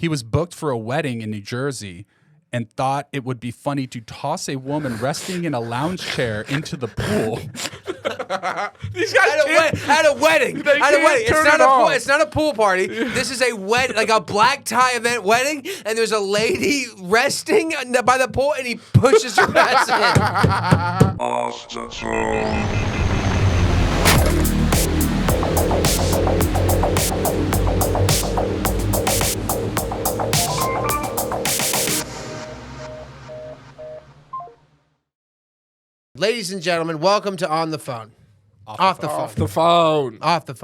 He was booked for a wedding in New Jersey and thought it would be funny to toss a woman resting in a lounge chair into the pool. These guys at a wedding. It's not a pool party. This is a like a black tie event wedding, and there's a lady resting by the pool, and he pushes her ass in. Off the throne. Ladies and gentlemen, welcome to On the Phone. Off the phone. We're off the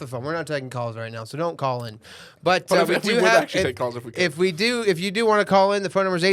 phone. We're not taking calls right now, so don't call in. But we would actually take calls if we could. If you do want to call in, the phone number is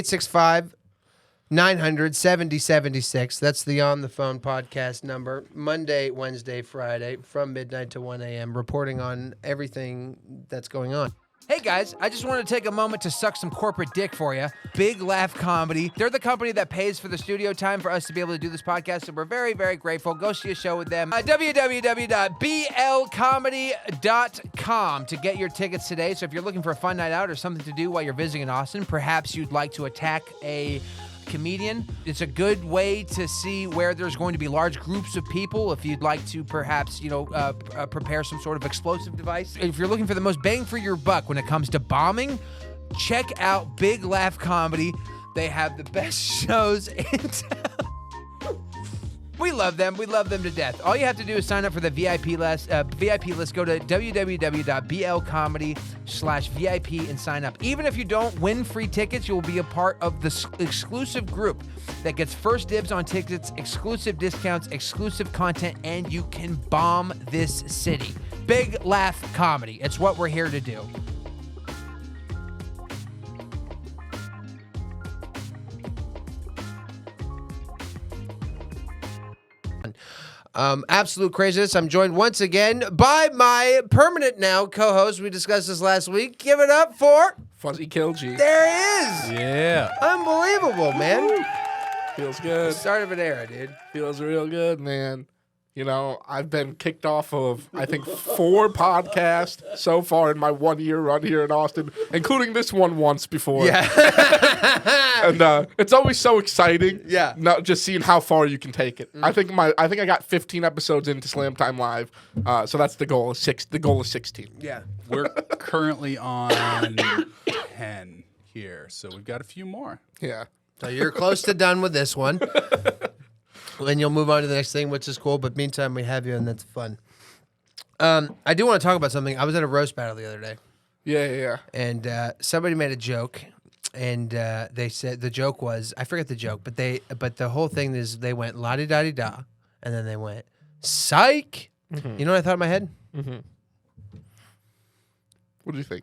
865-900-7076. That's the On the Phone podcast number. Monday, Wednesday, Friday, from midnight to 1 a.m., reporting on everything that's going on. Hey guys, I just wanted to take a moment to suck some corporate dick for you. Big Laugh Comedy. They're the company that pays for the studio time for us to be able to do this podcast, so we're very, very grateful. Go see a show with them. www.blcomedy.com to get your tickets today. So if you're looking for a fun night out or something to do while you're visiting in Austin, perhaps you'd like to attack a comedian. It's a good way to see where there's going to be large groups of people. If you'd like to perhaps, prepare some sort of explosive device. If you're looking for the most bang for your buck when it comes to bombing, check out Big Laugh Comedy. They have the best shows in town. We love them. We love them to death. All you have to do is sign up for the VIP list. Go to www.blcomedy.com/VIP and sign up. Even if you don't win free tickets, you'll be a part of the exclusive group that gets first dibs on tickets, exclusive discounts, exclusive content, and you can bomb this city. Big Laugh Comedy. It's what we're here to do. Absolute craziness. I'm joined once again by my permanent now co-host. We discussed this last week. Give it up for Fuzzy Kill G. There he is. Yeah. Unbelievable, man. Feels good. Start of an era, dude. Feels real good, man. You know, I've been kicked off of, I think, 4 podcasts so far in my 1-year run here in Austin, including this one once before. Yeah. And it's always so exciting. Yeah. Not just seeing how far you can take it. I think I got 15 episodes into Slam Time Live. So that's the goal. The goal is 16. Yeah. We're currently on 10 here, so we've got a few more. Yeah. So you're close to done with this one. Then you'll move on to the next thing, which is cool. But meantime, we have you, and that's fun. I do want to talk about something. I was at a roast battle the other day. Yeah. And somebody made a joke, and they said the joke was, I forget the joke, but the whole thing is they went la-di-da-di-da, and then they went psych. Mm-hmm. You know what I thought in my head? Mm-hmm. What do you think?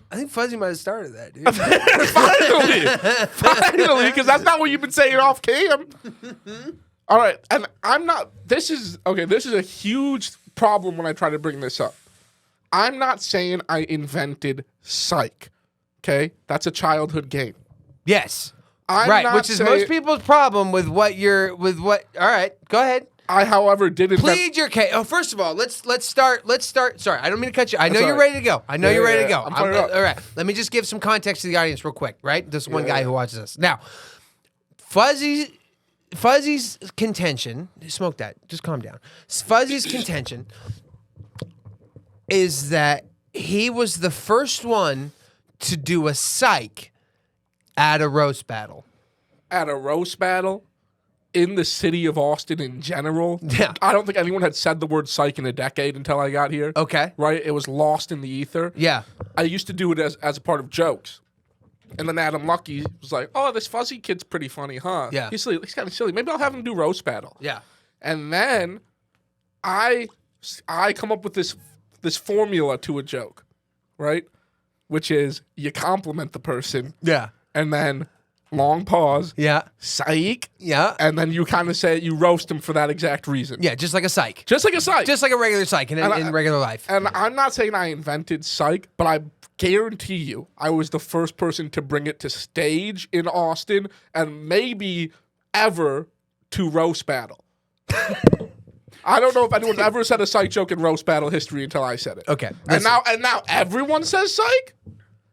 I think Fuzzy might have started that, dude. Finally, because that's not what you've been saying off cam. All right, and I'm not. This is a huge problem when I try to bring this up. I'm not saying I invented psych. Okay, that's a childhood game. Yes, right, which is most people's problem with what. All right, go ahead. I, however, did invent... Plead your case. Oh, first of all, let's start. Sorry, I don't mean to cut you. I know you're ready to go. You're ready to go. All right, let me just give some context to the audience real quick, right? This one guy who watches us. Now, Fuzzy's contention... Smoke that. Just calm down. Fuzzy's contention is that he was the first one to do a psych at a roast battle. At a roast battle? In the city of Austin in general. Yeah. I don't think anyone had said the word psych in a decade until I got here. Okay. Right? It was lost in the ether. Yeah. I used to do it as a part of jokes. And then Adam Lucky was like, oh, this Fuzzy kid's pretty funny, huh? Yeah. He's kind of silly. Maybe I'll have him do roast battle. Yeah. And then I come up with this formula to a joke, right? Which is you compliment the person. Yeah. And then... long pause. Yeah. Psych. Yeah. And then you kind of say, you roast him for that exact reason. Yeah, just like a psych. Just like a psych. Just like a regular psych in regular life. And I'm not saying I invented psych, but I guarantee you I was the first person to bring it to stage in Austin and maybe ever to roast battle. I don't know if anyone's ever said a psych joke in roast battle history until I said it. Okay. And now everyone says psych?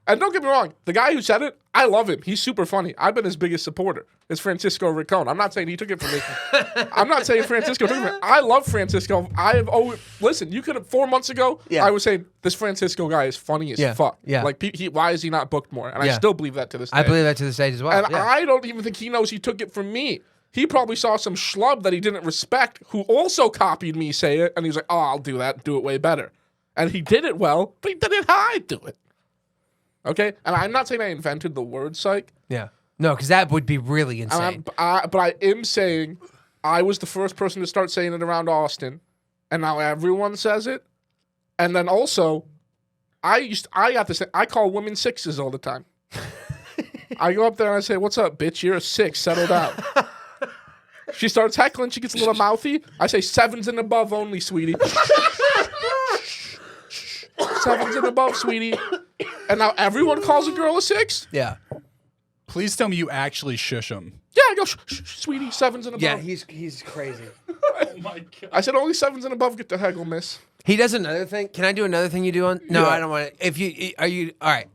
And don't get me wrong, the guy who said it, I love him. He's super funny. I've been his biggest supporter. It's Francisco Riccone. I'm not saying he took it from me. I'm not saying Francisco took it from me. I love Francisco. Listen, you could have 4 months ago, I was saying this Francisco guy is funny as fuck. Yeah. Like, why is he not booked more? And I still believe that to this day. I believe that to this day as well. And I don't even think he knows he took it from me. He probably saw some schlub that he didn't respect who also copied me say it, and he's like, oh, I'll do that, do it way better. And he did it well, but he did it how I do it. Okay? And I'm not saying I invented the word psych. Yeah. No, because that would be really insane. But I am saying I was the first person to start saying it around Austin, and now everyone says it. And then also, I call women sixes all the time. I go up there and I say, what's up, bitch? You're a 6. Settle down. She starts heckling. She gets a little mouthy. I say 7s and above only, sweetie. 7s and above, sweetie. And now everyone calls a girl a 6? Yeah. Please tell me you actually shush him. Yeah, I go, sweetie, 7s and above. Yeah, he's crazy. Oh my God. I said only 7s and above get to haggle, miss. He does another thing. Can I do another thing you do on? No, I don't want to. All right.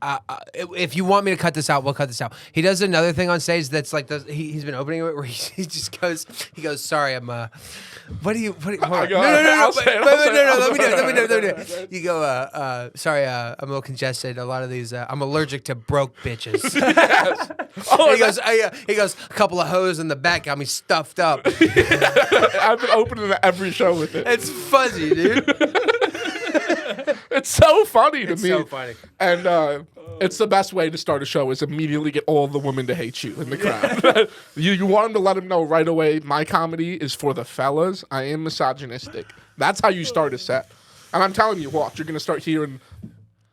If you want me to cut this out, we'll cut this out. He does another thing on stage that's like he's been opening it where he just goes. He goes, sorry, I'm. What do you? Hold on. No. Let me do it. You go. Sorry, I'm a little congested. A lot of these. I'm allergic to broke bitches. He goes. A couple of hoes in the back got me stuffed up. I've been opening every show with it. It's fuzzy, dude. It's so funny to me. It's so funny. And it's the best way to start a show is immediately get all the women to hate you in the crowd. You want them to let them know right away, my comedy is for the fellas. I am misogynistic. That's how you start a set. And I'm telling you, watch, you're going to start hearing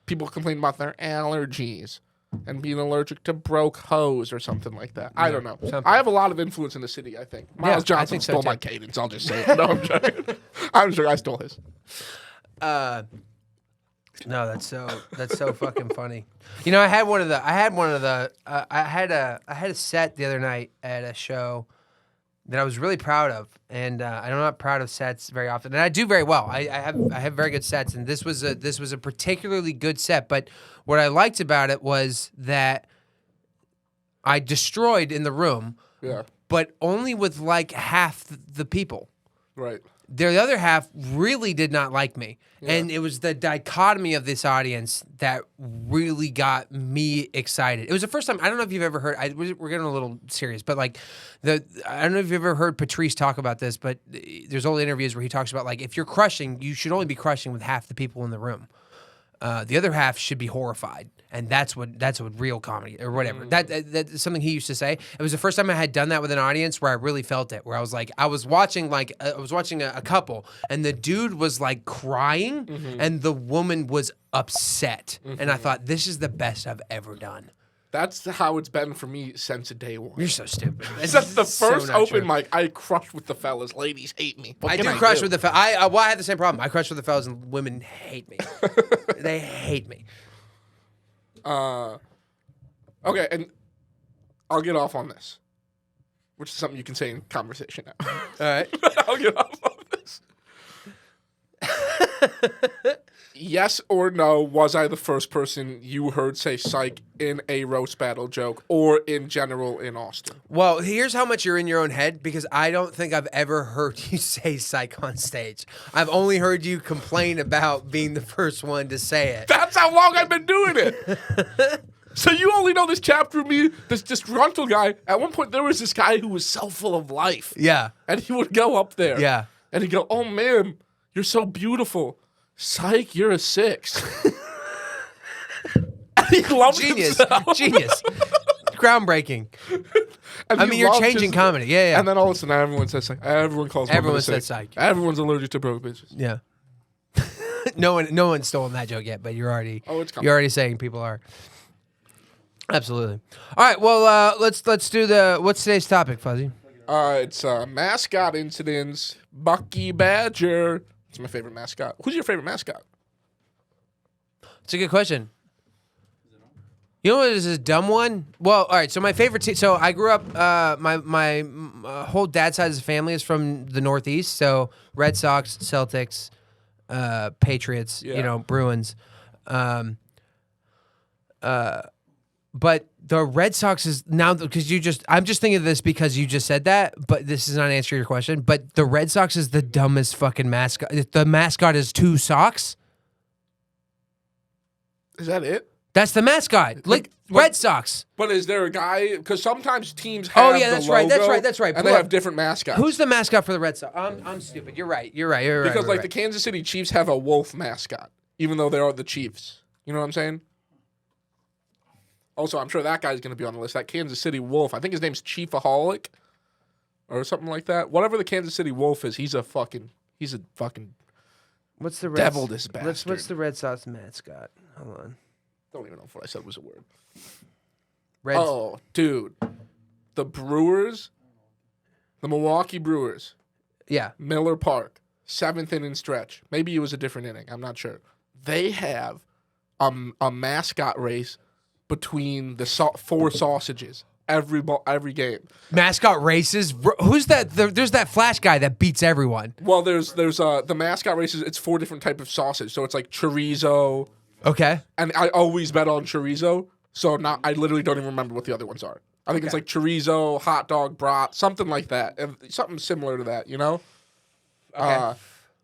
people complain about their allergies and being allergic to broke hoes or something like that. I don't know. I have a lot of influence in the city, I think. Miles Johnson stole my cadence. I'll just say it. No, I'm joking. I'm sure I stole his. No, that's so fucking funny. You know, I had a set the other night at a show that I was really proud of, and I'm not proud of sets very often, and I do very well. I have very good sets, and this was a particularly good set. But what I liked about it was that I destroyed in the room, but only with like half the people. Right. The other half really did not like me. Yeah. And it was the dichotomy of this audience that really got me excited. It was the first time, I don't know if you've ever heard, we're getting a little serious, but like, I don't know if you've ever heard Patrice talk about this, but there's old interviews where he talks about like, if you're crushing, you should only be crushing with half the people in the room. The other half should be horrified, and that's what real comedy or whatever. That's something he used to say. It was the first time I had done that with an audience where I really felt it. Where I was like, I was watching a couple, and the dude was like crying, and the woman was upset, and I thought, this is the best I've ever done. That's how it's been for me since day one. You're so stupid. Since the first open mic, I crushed with the fellas. Ladies hate me. I do crush with the fellas. I had the same problem. I crush with the fellas, and women hate me. They hate me. Okay, and I'll get off on this, which is something you can say in conversation now. All right. I'll get off on this. Yes or no, was I the first person you heard say psych in a roast battle joke or in general in Austin? Well, here's how much you're in your own head, because I don't think I've ever heard you say psych on stage. I've only heard you complain about being the first one to say it. That's how long I've been doing it. So you only know this chapter of me, this disgruntled guy. At one point, there was this guy who was so full of life. Yeah. And he would go up there. Yeah. And he'd go, oh, man, you're so beautiful. Psych, you're a 6. He loved himself. Genius. Groundbreaking. I mean, you're changing comedy. Yeah. And then all of a sudden, everyone says psych. Everyone calls Everyone says psych. Everyone's allergic to broke bitches. Yeah. No one's stolen that joke yet, but you're already saying people are. Absolutely. All right. Well, let's do what's today's topic, Fuzzy? It's mascot incidents. Bucky Badger. It's my favorite mascot. Who's your favorite mascot? It's a good question. You know what is a dumb one? Well, all right. So my favorite team. So I grew up. My whole dad's side of the family is from the Northeast. So Red Sox, Celtics, Patriots. Yeah. Bruins. But the Red Sox is now because I'm just thinking of this because you just said that, but this is not answering your question. But the Red Sox is the dumbest fucking mascot. The mascot is 2 socks. Is that it? That's the mascot. Like Red Sox. But is there a guy? Because sometimes teams have Oh yeah, that's right. That's right. And they have different mascots. Who's the mascot for the Red Sox? I'm stupid. You're right. Because the Kansas City Chiefs have a wolf mascot, even though they are the Chiefs. You know what I'm saying? Also, I'm sure that guy's going to be on the list. That Kansas City Wolf. I think his name's Chiefaholic or something like that. Whatever the Kansas City Wolf is, he's a fucking What's the devil this bastard. What's the Red Sox mascot? Hold on. Don't even know if what I said was a word. Reds. Oh, dude. The Brewers, the Milwaukee Brewers, Yeah. Miller Park, 7th inning stretch. Maybe it was a different inning. I'm not sure. They have a mascot race between the 4 sausages every game. Mascot races. Who's that? There's that Flash guy that beats everyone. Well, there's the mascot races. It's 4 different types of sausage. So it's like chorizo. Okay. And I always bet on chorizo. So now I literally don't even remember what the other ones are. I think it's like chorizo, hot dog, brat, something like that, and something similar to that. You know. Okay.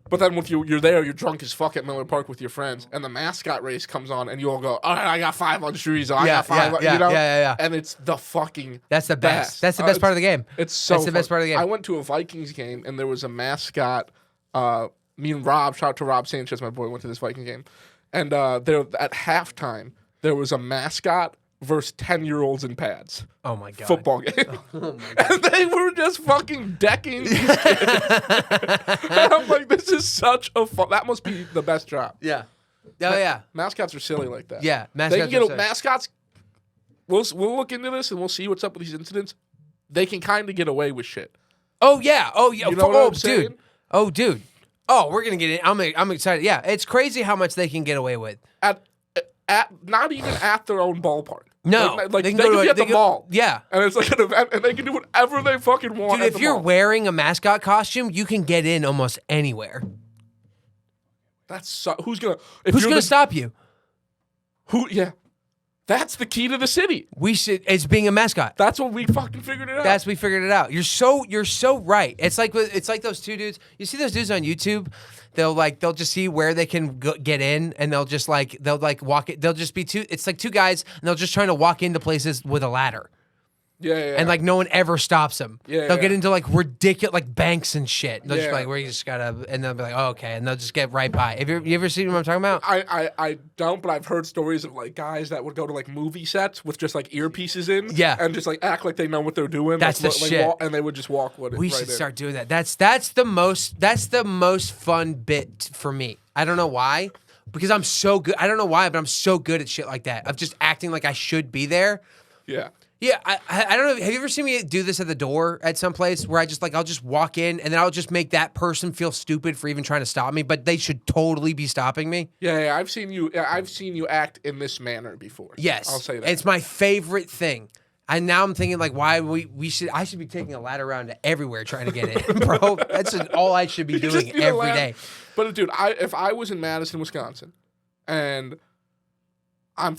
But then if you're there, you're drunk as fuck at Miller Park with your friends, and the mascot race comes on, and you all go, all right, I got 5 on chorizo. I got 5, you know? Yeah. And it's the fucking That's the best. That's the best part of the game. It's so That's the best part of the game. I went to a Vikings game, and there was a mascot. Me and Rob, shout out to Rob Sanchez, my boy, went to this Viking game. And there at halftime, there was a mascot versus 10-year-olds in pads. Oh, my God. Football game. And they were just fucking decking these kids. And I'm like, this is such a fun. That must be the best job. Yeah. Oh, yeah. Mascots are silly like that. Yeah. They can get mascots. We'll look into this and we'll see what's up with these incidents. They can kind of get away with shit. Oh, yeah. Oh, yeah. You know what I'm saying? Dude. Oh, dude. Oh, we're going to get it. I'm excited. Yeah. It's crazy how much they can get away with. At not even at their own ballpark. No. Like they can be at the mall. Yeah. And it's like an event, and they can do whatever they fucking want. Dude, if you're wearing a mascot costume, you can get in almost anywhere. That's who's gonna stop you? Who? Yeah, that's the key to the city. It's being a mascot. That's what we fucking figured it out. We figured it out. You're so right. It's like those 2 dudes. You see those dudes on YouTube? They'll just see where they can get in, and they'll walk it. They'll just be 2. It's like 2 guys, and they'll just trying to walk into places with a ladder. Yeah. And like no one ever stops them. Yeah. They'll get into like ridiculous like banks and shit. They'll just be Yeah. like, "Where you just gotta," and they'll be like, "Oh, okay," and they'll just get right by. Have you ever seen what I'm talking about? I don't, but I've heard stories of like guys that would go to like movie sets with just like earpieces in, Yeah. and just like act like they know what they're doing. That's the shit. And they would just walk with it. We right should in. start doing that. That's the most fun bit for me. I don't know why, because I'm so good. I don't know why, but I'm so good at shit like that. Of just acting like I should be there. Yeah. Yeah, I don't know. Have you ever seen me do this at the door at some place where I'll just walk in and then I'll just make that person feel stupid for even trying to stop me, but they should totally be stopping me? Yeah, I've seen you act in this manner before. Yes. I'll say that. It's my favorite thing. And now I'm thinking like why I should be taking a ladder around to everywhere trying to get in, bro. That's all I should be doing every day. But dude, if I was in Madison, Wisconsin, and I'm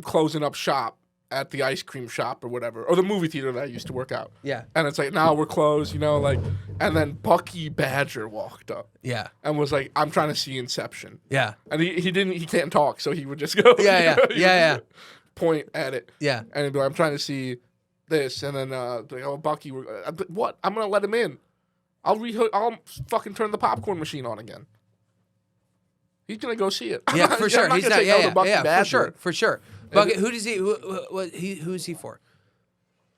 closing up shop at the ice cream shop or whatever, or the movie theater that I used to work out. Yeah. And it's like, now we're closed, like, and then Bucky Badger walked up. Yeah. And was like, I'm trying to see Inception. Yeah. And he can't talk, so he would just go. Yeah. Point at it. Yeah. And he'd be like, I'm trying to see this. And then, like, oh, Bucky, what? I'm going to let him in. I'll fucking turn the popcorn machine on again. He's going to go see it. Yeah, for sure. He's not, yeah, for sure. Bucket, who's he for?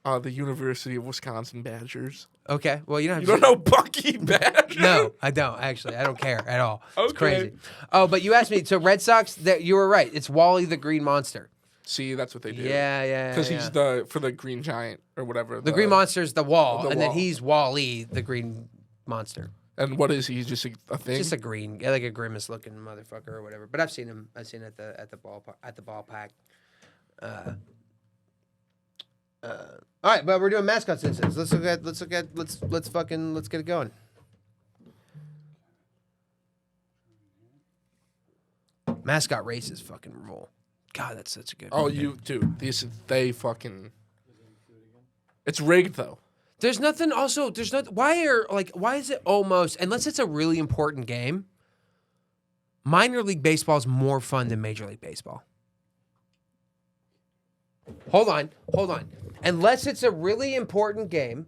The University of Wisconsin Badgers. Okay, well you don't know Bucky Badger? No, I don't actually. I don't care at all. It's Okay. crazy. Oh, but you asked me. So Red Sox, that you were right. It's Wally the Green Monster. See, that's what they do. Yeah. Because he's for the Green Giant or whatever. The Green Monster's the wall, and then wall. he's Wally the Green Monster. And what is he? He's just a thing. Just a green, like a grimace looking motherfucker or whatever. But I've seen him. I've seen it at the ballpark. All right, but we're doing mascots instance. Let's get it going. Mascot races fucking rule. God, that's such a good. Oh, dude, they fucking. It's rigged though. There's nothing. Also, there's not. Why is it almost unless it's a really important game? Minor league baseball is more fun than Major League Baseball. Hold on. Unless it's a really important game,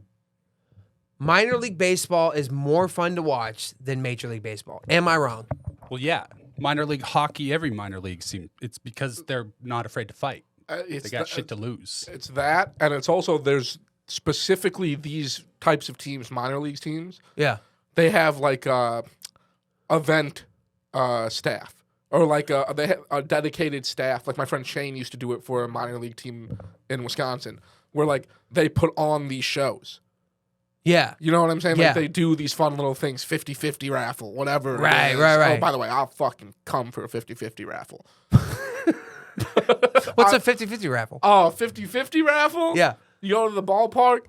minor league baseball is more fun to watch than Major League Baseball. Am I wrong? Well, yeah. Minor league hockey, every minor league it's because they're not afraid to fight. They got shit to lose. It's that, and it's also there's specifically these types of teams, minor league teams. Yeah. They have like event staff. Or like they have a dedicated staff. Like my friend Shane used to do it for a minor league team in Wisconsin, where like they put on these shows. Yeah. You know what I'm saying? Yeah. Like they do these fun little things, 50-50 raffle, whatever. Right. Oh, by the way, I'll fucking come for a 50-50 raffle. What's a 50-50 raffle? Oh, 50-50 raffle? Yeah. You go to the ballpark.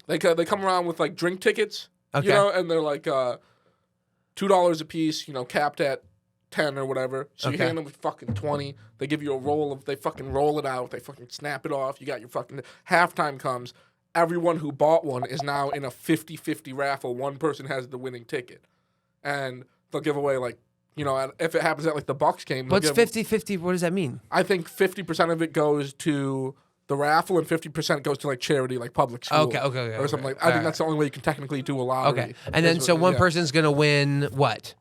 They come around with like drink tickets. Okay. You know, and they're like $2 a piece. You know, capped at 10 or whatever. So you hand them fucking 20. They give you a roll they fucking roll it out. They fucking snap it off. You got your fucking halftime comes. Everyone who bought one is now in a 50-50 raffle. One person has the winning ticket. And they'll give away like, you know, if it happens at like the Bucks game. What's 50-50? What does that mean? I think 50% of it goes to the raffle and 50% goes to like charity, like public school. Okay. Or something like that. I think that's the only way you can technically do a lottery. Okay. And then so one person's going to win what?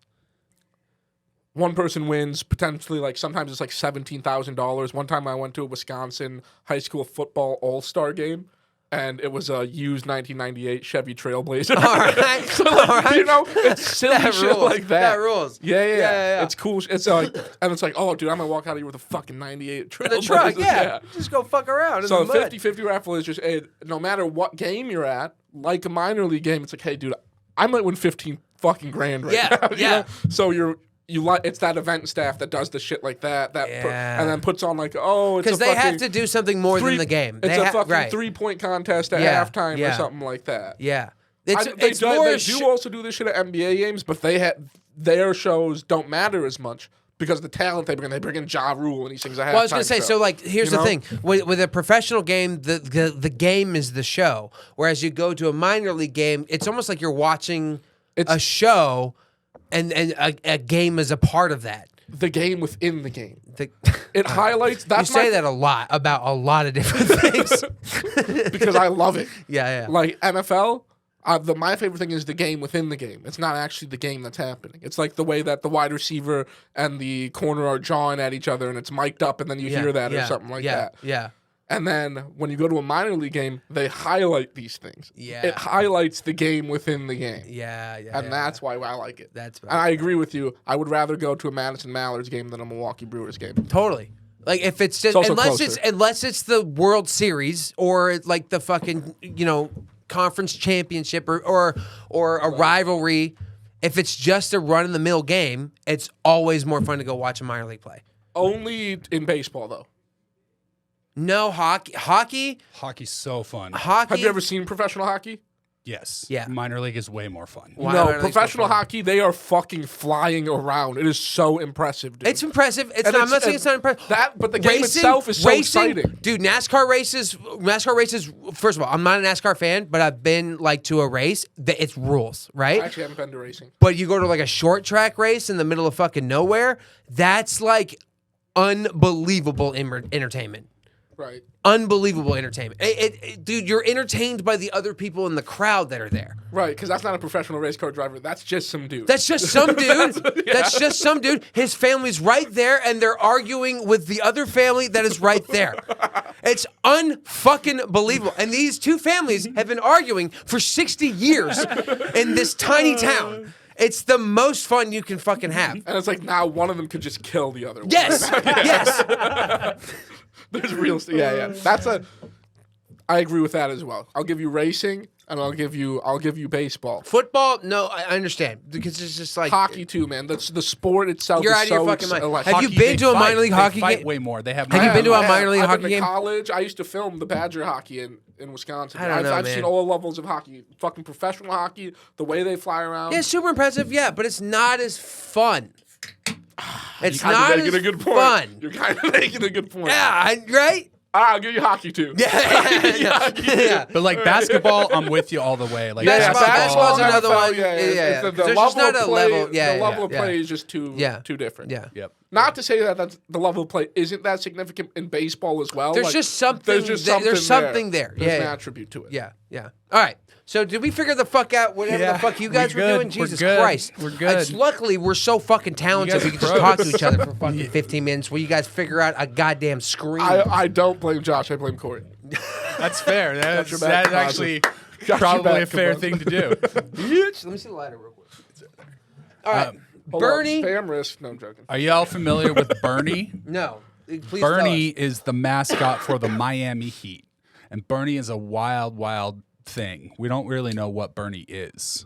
One person wins potentially like sometimes it's like $17,000. One time I went to a Wisconsin high school football all-star game. And it was a used 1998 Chevy Trailblazer. All right. So, like, All right. you know, it's silly That shit rules. like that. That rules. Yeah. It's cool. It's like, and it's like, oh, dude, I'm going to walk out of here with a fucking 98 Trailblazer. The truck, yeah. Just go fuck around So in the mud. 50-50 raffle is just, no matter what game you're at, like a minor league game, it's like, hey, dude, I might win 15 fucking grand right now. You know? So it's that event staff that does the shit like that, and then puts on like, oh, it's because they have to do something more than the game. It's a fucking 3-point contest at halftime or something like that. Yeah, They more. do also do this shit at NBA games, but their shows don't matter as much because the talent they bring. They bring in Ja Rule and these things. Well, I was going to say, so like, here's the thing: with a professional game, the game is the show. Whereas you go to a minor league game, it's almost like you're watching a show. And a game is a part of that. The game within the game. It highlights. That's you say that a lot about a lot of different things. Because I love it. Yeah. Like NFL, my favorite thing is the game within the game. It's not actually the game that's happening. It's like the way that the wide receiver and the corner are jawing at each other and it's mic'd up and then you hear that or something like that. Yeah. And then when you go to a minor league game, they highlight these things. Yeah. It highlights the game within the game. Yeah. And that's why I like it. That's and I agree with you. I would rather go to a Madison Mallards game than a Milwaukee Brewers game. Totally. Like if it's just unless it's the World Series or like the fucking conference championship or a rivalry. If it's just a run of the mill game, it's always more fun to go watch a minor league play. Only in baseball though. No, hockey. Hockey's so fun. Have you ever seen professional hockey? Yes. Yeah. Minor league is way more fun. No, professional hockey, they are fucking flying around. It is so impressive, dude. It's impressive. I'm not saying it's not impressive. But the game itself is so exciting. Dude, NASCAR races, first of all, I'm not a NASCAR fan, but I've been like to a race. It's rules, right? I actually haven't been to racing. But you go to like a short track race in the middle of fucking nowhere, that's like unbelievable entertainment. Right. Unbelievable entertainment. Dude, you're entertained by the other people in the crowd that are there. Right, because that's not a professional race car driver. That's just some dude. That's just some dude. That's just some dude. His family's right there, and they're arguing with the other family that is right there. It's unfucking believable. And these two families have been arguing for 60 years in this tiny town. It's the most fun you can fucking have. And it's like now one of them could just kill the other one. Yes. Yes. There's real stuff. Yeah. I agree with that as well. I'll give you racing and I'll give you baseball. Football, no, I understand because it's just like hockey too, man. The sport itself. You're is out of your fucking mind. electric. Have you been to a minor league hockey game? Way more. They have. Have you been to a minor league hockey game? College, I used to film the Badger hockey in Wisconsin. I've seen all levels of hockey. Fucking professional hockey, the way they fly around. Yeah, super impressive. Yeah, but it's not as fun. It's Kinda not making as a good point. fun. You're kind of making a good point. Yeah, right? I'll give you hockey too. Yeah. But like basketball, I'm with you all the way. Like Basketball's NFL, another one. Yeah, Yeah. The There's level just not of a play, level. Yeah, the level of yeah. play is just too different. Yeah. Yep. Not to say that the level of play isn't that significant in baseball as well. There's Like, just something. There's something there. There's an Yeah. attribute to it. Yeah. All right. So did we figure the fuck out whatever Yeah, the fuck you guys we're were good. doing? We're Jesus good. Christ. We're good. Luckily, we're so fucking talented. guys We are can just pros. talk to each other for fucking 15 minutes while you guys figure out a goddamn screen. I don't blame Josh. I blame Corey. That's fair. That's your back, actually Got your probably back, a fair Kabuzz. thing to do. Let me see the lighter real quick. All right. Hold Burnie. on. Spam risk. No, I'm joking. Are y'all familiar with Burnie? No. Please Burnie tell us. is the mascot for the Miami Heat. And Burnie is a wild, wild thing. We don't really know what Burnie is.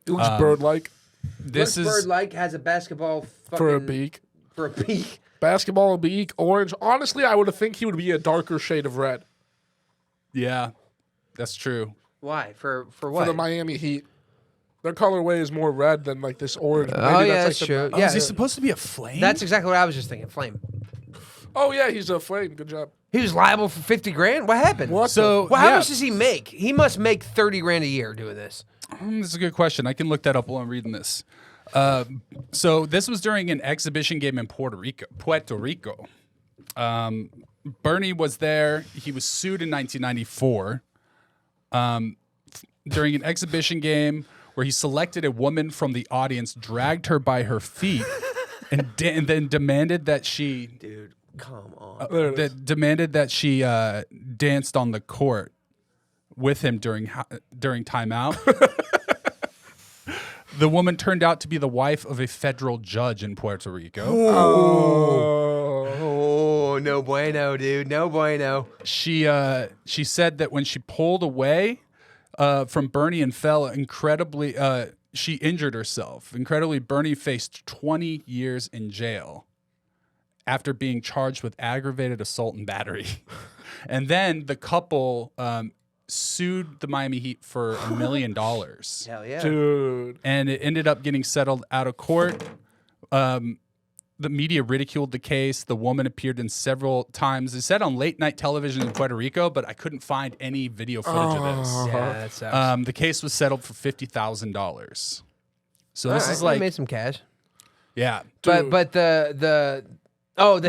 It looks bird-like This Looks is bird-like, has a basketball fucking... for a beak. For a beak. Basketball, beak, orange. Honestly, I would have think he would be a darker shade of red yeah, that's true. Why? For what? for the Miami Heat. Their colorway is more red than like this orange. Oh, Maybe yeah, that's that's like true. the- Yeah. Is he supposed to be a flame? That's exactly what I was just thinking. Flame. Oh yeah, he's a flame. Good job. He was liable for 50 grand? What happened? What? so. Well, how yeah. much does he make? He must make 30 grand a year doing this. That's a good question. I can look that up while I'm reading this. So this was during an exhibition game in Puerto Rico. Burnie was there. He was sued in 1994 during an exhibition game where he selected a woman from the audience, dragged her by her feet, and then demanded that she Dude, come on. demanded that she danced on the court with him during timeout. The woman turned out to be the wife of a federal judge in Puerto Rico. Oh, no bueno, dude. No bueno. She said that when she pulled away from Burnie and fell incredibly, she injured herself. Incredibly, Burnie faced 20 years in jail after being charged with aggravated assault and battery. And then the couple sued the Miami Heat for $1 million. Hell yeah. Dude. And it ended up getting settled out of court. The media ridiculed the case. The woman appeared in several times. It said on late night television in Puerto Rico, but I couldn't find any video footage of this. Yeah, that sucks. The case was settled for $50,000. So All this right, is he like, made some cash. yeah. But the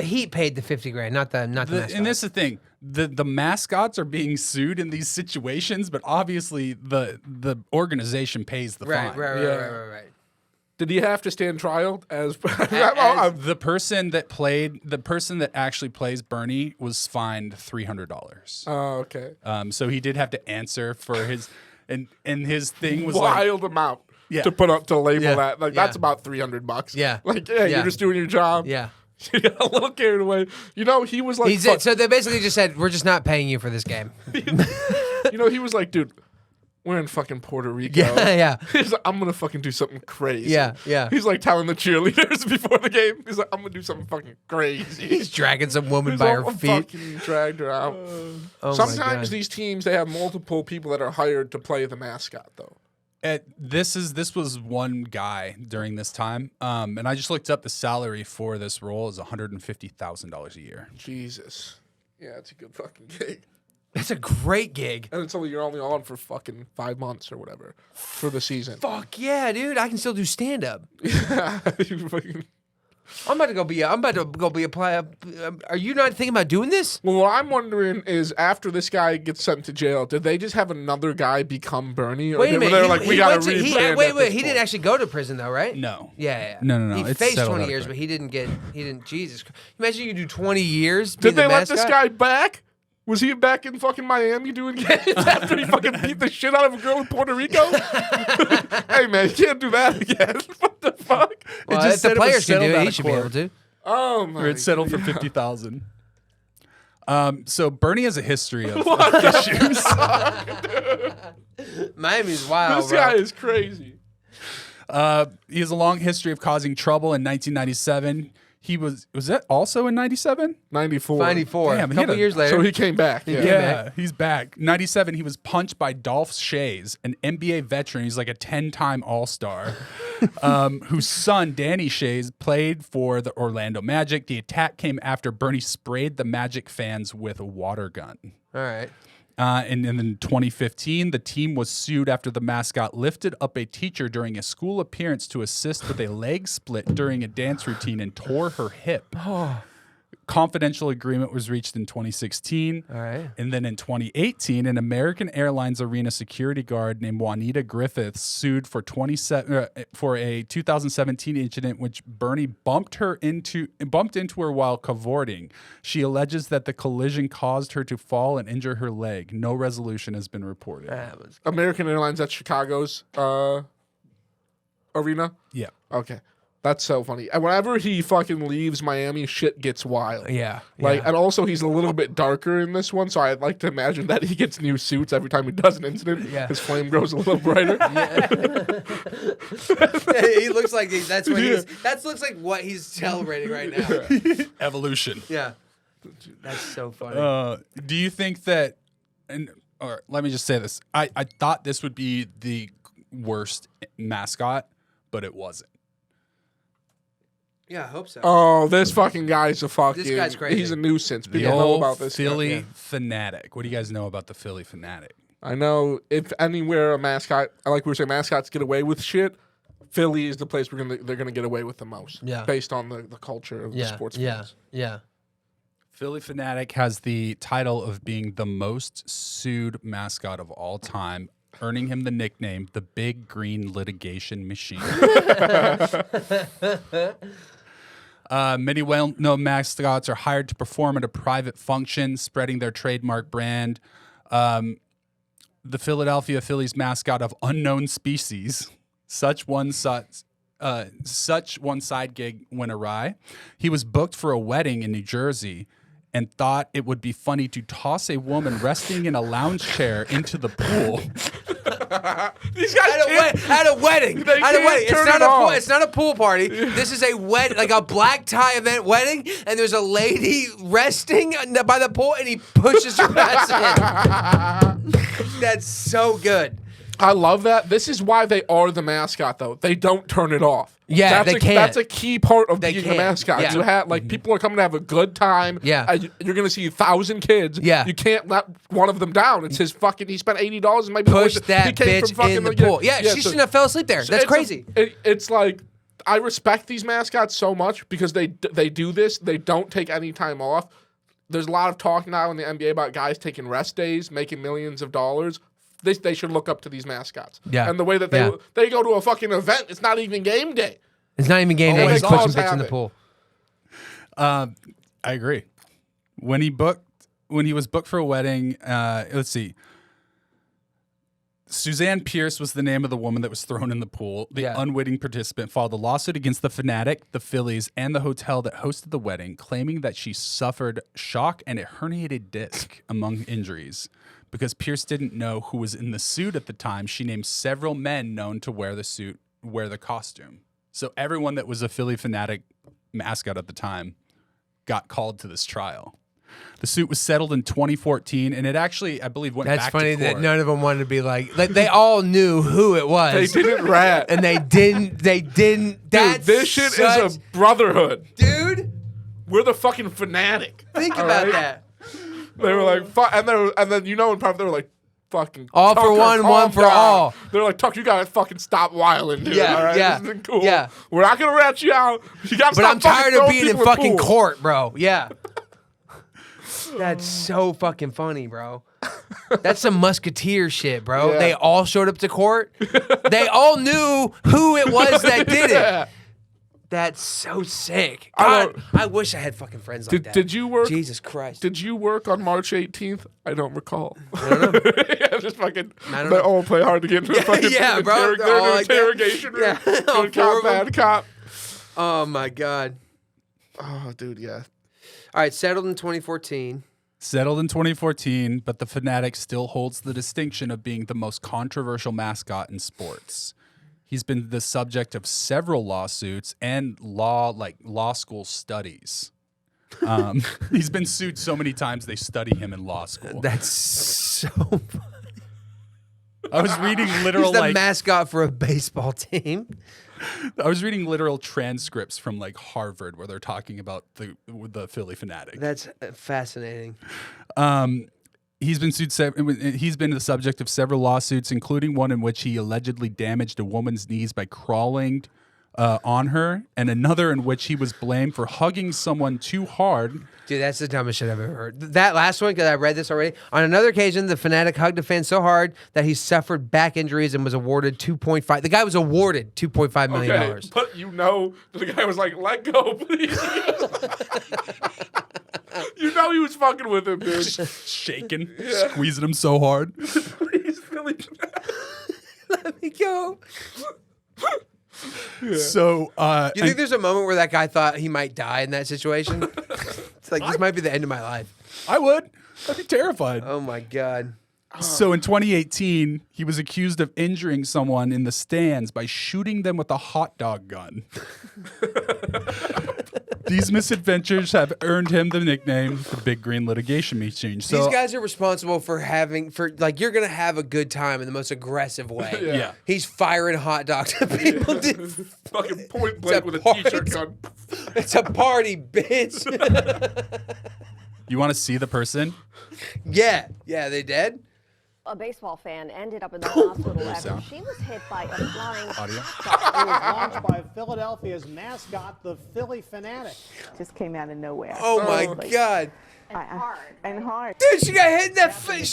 Heat paid the 50 grand, not the mascot. And this is the thing. The mascots are being sued in these situations, but obviously the organization pays the fine. Right. Did he have to stand trial as The person that actually plays Burnie was fined $300. Oh, okay. So he did have to answer for his and his thing was like, Wild amount Yeah. to put up to label Yeah. that. Like Yeah. that's about $300. Yeah. Like yeah, Yeah. you're just doing your job. Yeah. You got a little carried away. You know, he was like, He said, so they basically just said, we're just not paying you for this game. you know, he was like, dude, we're in fucking Puerto Rico. Yeah. He's like, I'm gonna fucking do something crazy. Yeah. He's like telling the cheerleaders before the game. He's like, I'm gonna do something fucking crazy. He's dragging some woman He's by her all feet. fucking dragged her out. Oh my Sometimes God. these teams they have multiple people that are hired to play the mascot though. this was one guy during this time, and I just looked up the salary for this role is $150,000 a year. Jesus. Yeah, it's a good fucking gig. That's a great gig. And it's only you're only on for fucking 5 months or whatever for the season. Fuck yeah, dude. I can still do stand up. You fucking- I'm about to go be a player. Are you not thinking about doing this? Well, what I'm wondering is after this guy gets sent to jail, did they just have another guy become Burnie? Or Wait a minute. They're like, we gotta went to- he- rebrand wait. at this He didn't point. actually go to prison though, right? No. Yeah. No. He It's faced settled 20 out years, of but he didn't. Jesus. Imagine you do 20 years. Did being they the let this mascot? guy back? Was he back in fucking Miami doing games after he fucking beat the shit out of a girl in Puerto Rico? Hey man, you can't do that again. What the fuck? Well, just if said the it was players can settled do it, out he of should be court. able to. Oh my! Or it's settled for $50,000. So Burnie has a history of issues. Miami's wild, This bro. guy is crazy. He has a long history of causing trouble. In 1997, He was that also in 97? 94. 94. Damn, A he had couple a- years later. So he came back. Yeah, Yeah. he's back. 97, he was punched by Dolph Shays, an NBA veteran. He's like a 10-time All-Star, whose son, Danny Shays, played for the Orlando Magic. The attack came after Burnie sprayed the Magic fans with a water gun. All right. And in 2015, the team was sued after the mascot lifted up a teacher during a school appearance to assist with a leg split during a dance routine and tore her hip. Confidential agreement was reached in 2016. All right. And then in 2018, an American Airlines arena security guard named Juanita Griffiths sued for a 2017 incident which Burnie bumped into her while cavorting. She alleges that the collision caused her to fall and injure her leg. No resolution has been reported. American Airlines at Chicago's arena. Yeah. Okay. That's so funny. And whenever he fucking leaves Miami, shit gets wild. Yeah. Like, and also he's a little bit darker in this one, so I'd like to imagine that he gets new suits every time he does an incident. Yeah. His flame grows a little brighter. He looks like that's what he's. That looks like what he's celebrating right now. Evolution. Yeah. That's so funny. Do you think that, or let me just say this. I thought this would be the worst mascot, but it wasn't. Yeah, I hope so. Oh, this fucking guy's a fucking... This guy's crazy. He's a nuisance. The People know old about this guy. Phillie Phanatic. What do you guys know about the Phillie Phanatic? I know if anywhere a mascot, like we were saying, mascots get away with shit, Philly is the place they're gonna get away with the most. Yeah. Based on the culture of the sports fans. Yeah. Phillie Phanatic has the title of being the most sued mascot of all time, earning him the nickname the Big Green Litigation Machine. Many well-known mascots are hired to perform at a private function, spreading their trademark brand. The Philadelphia Phillies mascot of unknown species, such one side gig went awry. He was booked for a wedding in New Jersey and thought it would be funny to toss a woman resting in a lounge chair into the pool. These guys At a wedding. They At a can't wedding. turn it off. It's not a pool party. This is a wedding, like a black tie event wedding, and there's a lady resting by the pool, and he pushes her ass in. That's so good. I love that. This is why they are the mascot, though. They don't turn it off. Yeah, they can't. That's a key part of They being can't. a mascot. Yeah. You have people are coming to have a good time. Yeah. You're gonna see 1,000 kids. Yeah. You can't let one of them down. It's his fucking. He spent $80 and maybe Push that bitch in the pool. Yeah, she shouldn't have fell asleep there. That's crazy. It's like I respect these mascots so much because they do this. They don't take any time off. There's a lot of talk now in the NBA about guys taking rest days, making millions of dollars. They should look up to these mascots. Yeah. And the way that they go to a fucking event, it's not even game day. It's not even game day. Always He's pushing always bitch in have the it. pool. I agree. When he was booked for a wedding, let's see. Suzanne Pierce was the name of the woman that was thrown in the pool. The unwitting participant filed a lawsuit against the Phanatic, the Phillies, and the hotel that hosted the wedding, claiming that she suffered shock and a herniated disc among injuries. Because Pierce didn't know who was in the suit at the time, she named several men known to wear the costume. So everyone that was a Phillie Phanatic mascot at the time got called to this trial. The suit was settled in 2014, and it actually, I believe, went That's back funny to court. that none of them wanted to be like they all knew who it was. They didn't rat. And they didn't. Dude, this shit is a brotherhood. Dude, We're the fucking Fanatic. think All about right? that. They were like, and then in part they were like, fucking All for Tucker, one, calm one for down. all. They're like, Tuck, you gotta fucking stop wilding, dude. Yeah, all right? yeah, This isn't cool. yeah. We're not gonna rat you out. You gotta But stop I'm tired of throwing being in people fucking pool. court, bro. Yeah. That's so fucking funny, bro. That's some musketeer shit, bro. Yeah. They all showed up to court. They all knew who it was that did Yeah. it. That's so sick. I God, I wish I had fucking friends like that. Did you work? Jesus Christ. Did you work on March 18th? I don't recall. I don't know. Yeah, just fucking. I don't They know. all play hard to get into the fucking Yeah, bro. They're They're all in an like that. interrogation room. Yeah. All Good four cop, of them. bad cop. Oh, my God. Oh, dude, yeah. All right, settled in 2014. Settled in 2014, but the Phanatic still holds the distinction of being the most controversial mascot in sports. He's been the subject of several lawsuits and law school studies. He's been sued so many times they study him in law school. That's so funny. I was reading literal He's the mascot for a baseball team. I was reading literal transcripts from like Harvard where they're talking about the Phillie Phanatic. That's fascinating. He's been sued. He's been the subject of several lawsuits, including one in which he allegedly damaged a woman's knees by crawling on her, and another in which he was blamed for hugging someone too hard. Dude, that's the dumbest shit I've ever heard. That last one, because I read this already. On another occasion, the Phanatic hugged a fan so hard that he suffered back injuries and was awarded $2.5. The guy was awarded $2.5 million. Okay, but you know, the guy was like, "Let go, please." You know he was fucking with him, dude. Shaking, squeezing him so hard. Please, Phillie. Let me go. Yeah. So, you think there's a moment where that guy thought he might die in that situation? It's like, this might be the end of my life. I would. I'd be terrified. Oh, my God. So in 2018, he was accused of injuring someone in the stands by shooting them with a hot dog gun. These misadventures have earned him the nickname the Big Green Litigation Machine. So, these guys are responsible for you're going to have a good time in the most aggressive way. Yeah. He's firing hot dogs at people. Fucking point blank with a t-shirt gun. It's a party, bitch. You want to see the person? Yeah, they dead? A baseball fan ended up in the hospital after sound. she was hit by a flying Audio. It was launched by Philadelphia's mascot, the Phillie Phanatic. Just came out of nowhere. Oh, my God. And hard. Dude, she got hit in that face.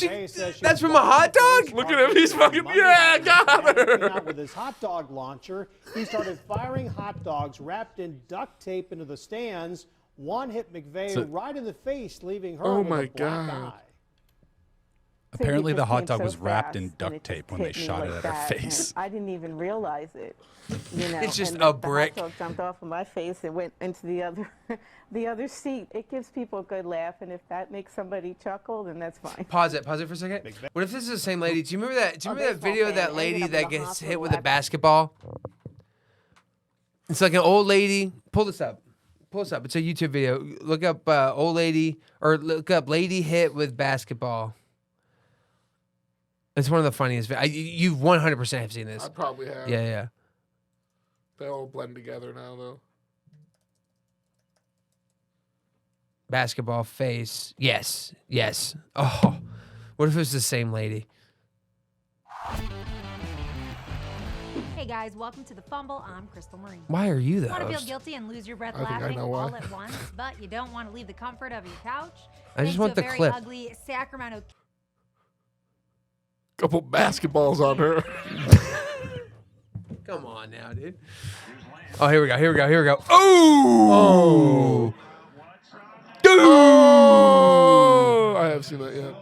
That's from a hot dog? Look at him. He's fucking, yeah, got her. Came out with his hot dog launcher. He started firing hot dogs wrapped in duct tape into the stands. One hit McVeigh right in the face, leaving her with a black eye. Apparently the hot dog was wrapped in duct tape when they shot it at her face. I didn't even realize it. You know, It's just and a the brick. hot dog jumped off of my face and went into the other seat. It gives people a good laugh, and if that makes somebody chuckle, then that's fine. Pause it for a second. What if this is the same lady? Do you remember that? Do you remember that video of that lady that gets hit with a basketball? It's like an old lady. Pull this up. It's a YouTube video. Look up old lady, or look up lady hit with basketball. It's one of the funniest. You 100% have seen this. I probably have. Yeah. They all blend together now, though. Basketball face. Yes. Oh, what if it was the same lady? Hey guys, welcome to The Fumble. I'm Crystal Marine. Why are you the Want to feel host? guilty and lose your breath I think I laughing know why. all at once, but you don't want to leave the comfort of your couch? I just Thanks want to the a very clip. ugly Sacramento Couple basketballs on her. Come on now, dude. Oh, here we go. Oh! Dude! Oh, I have seen that, yeah.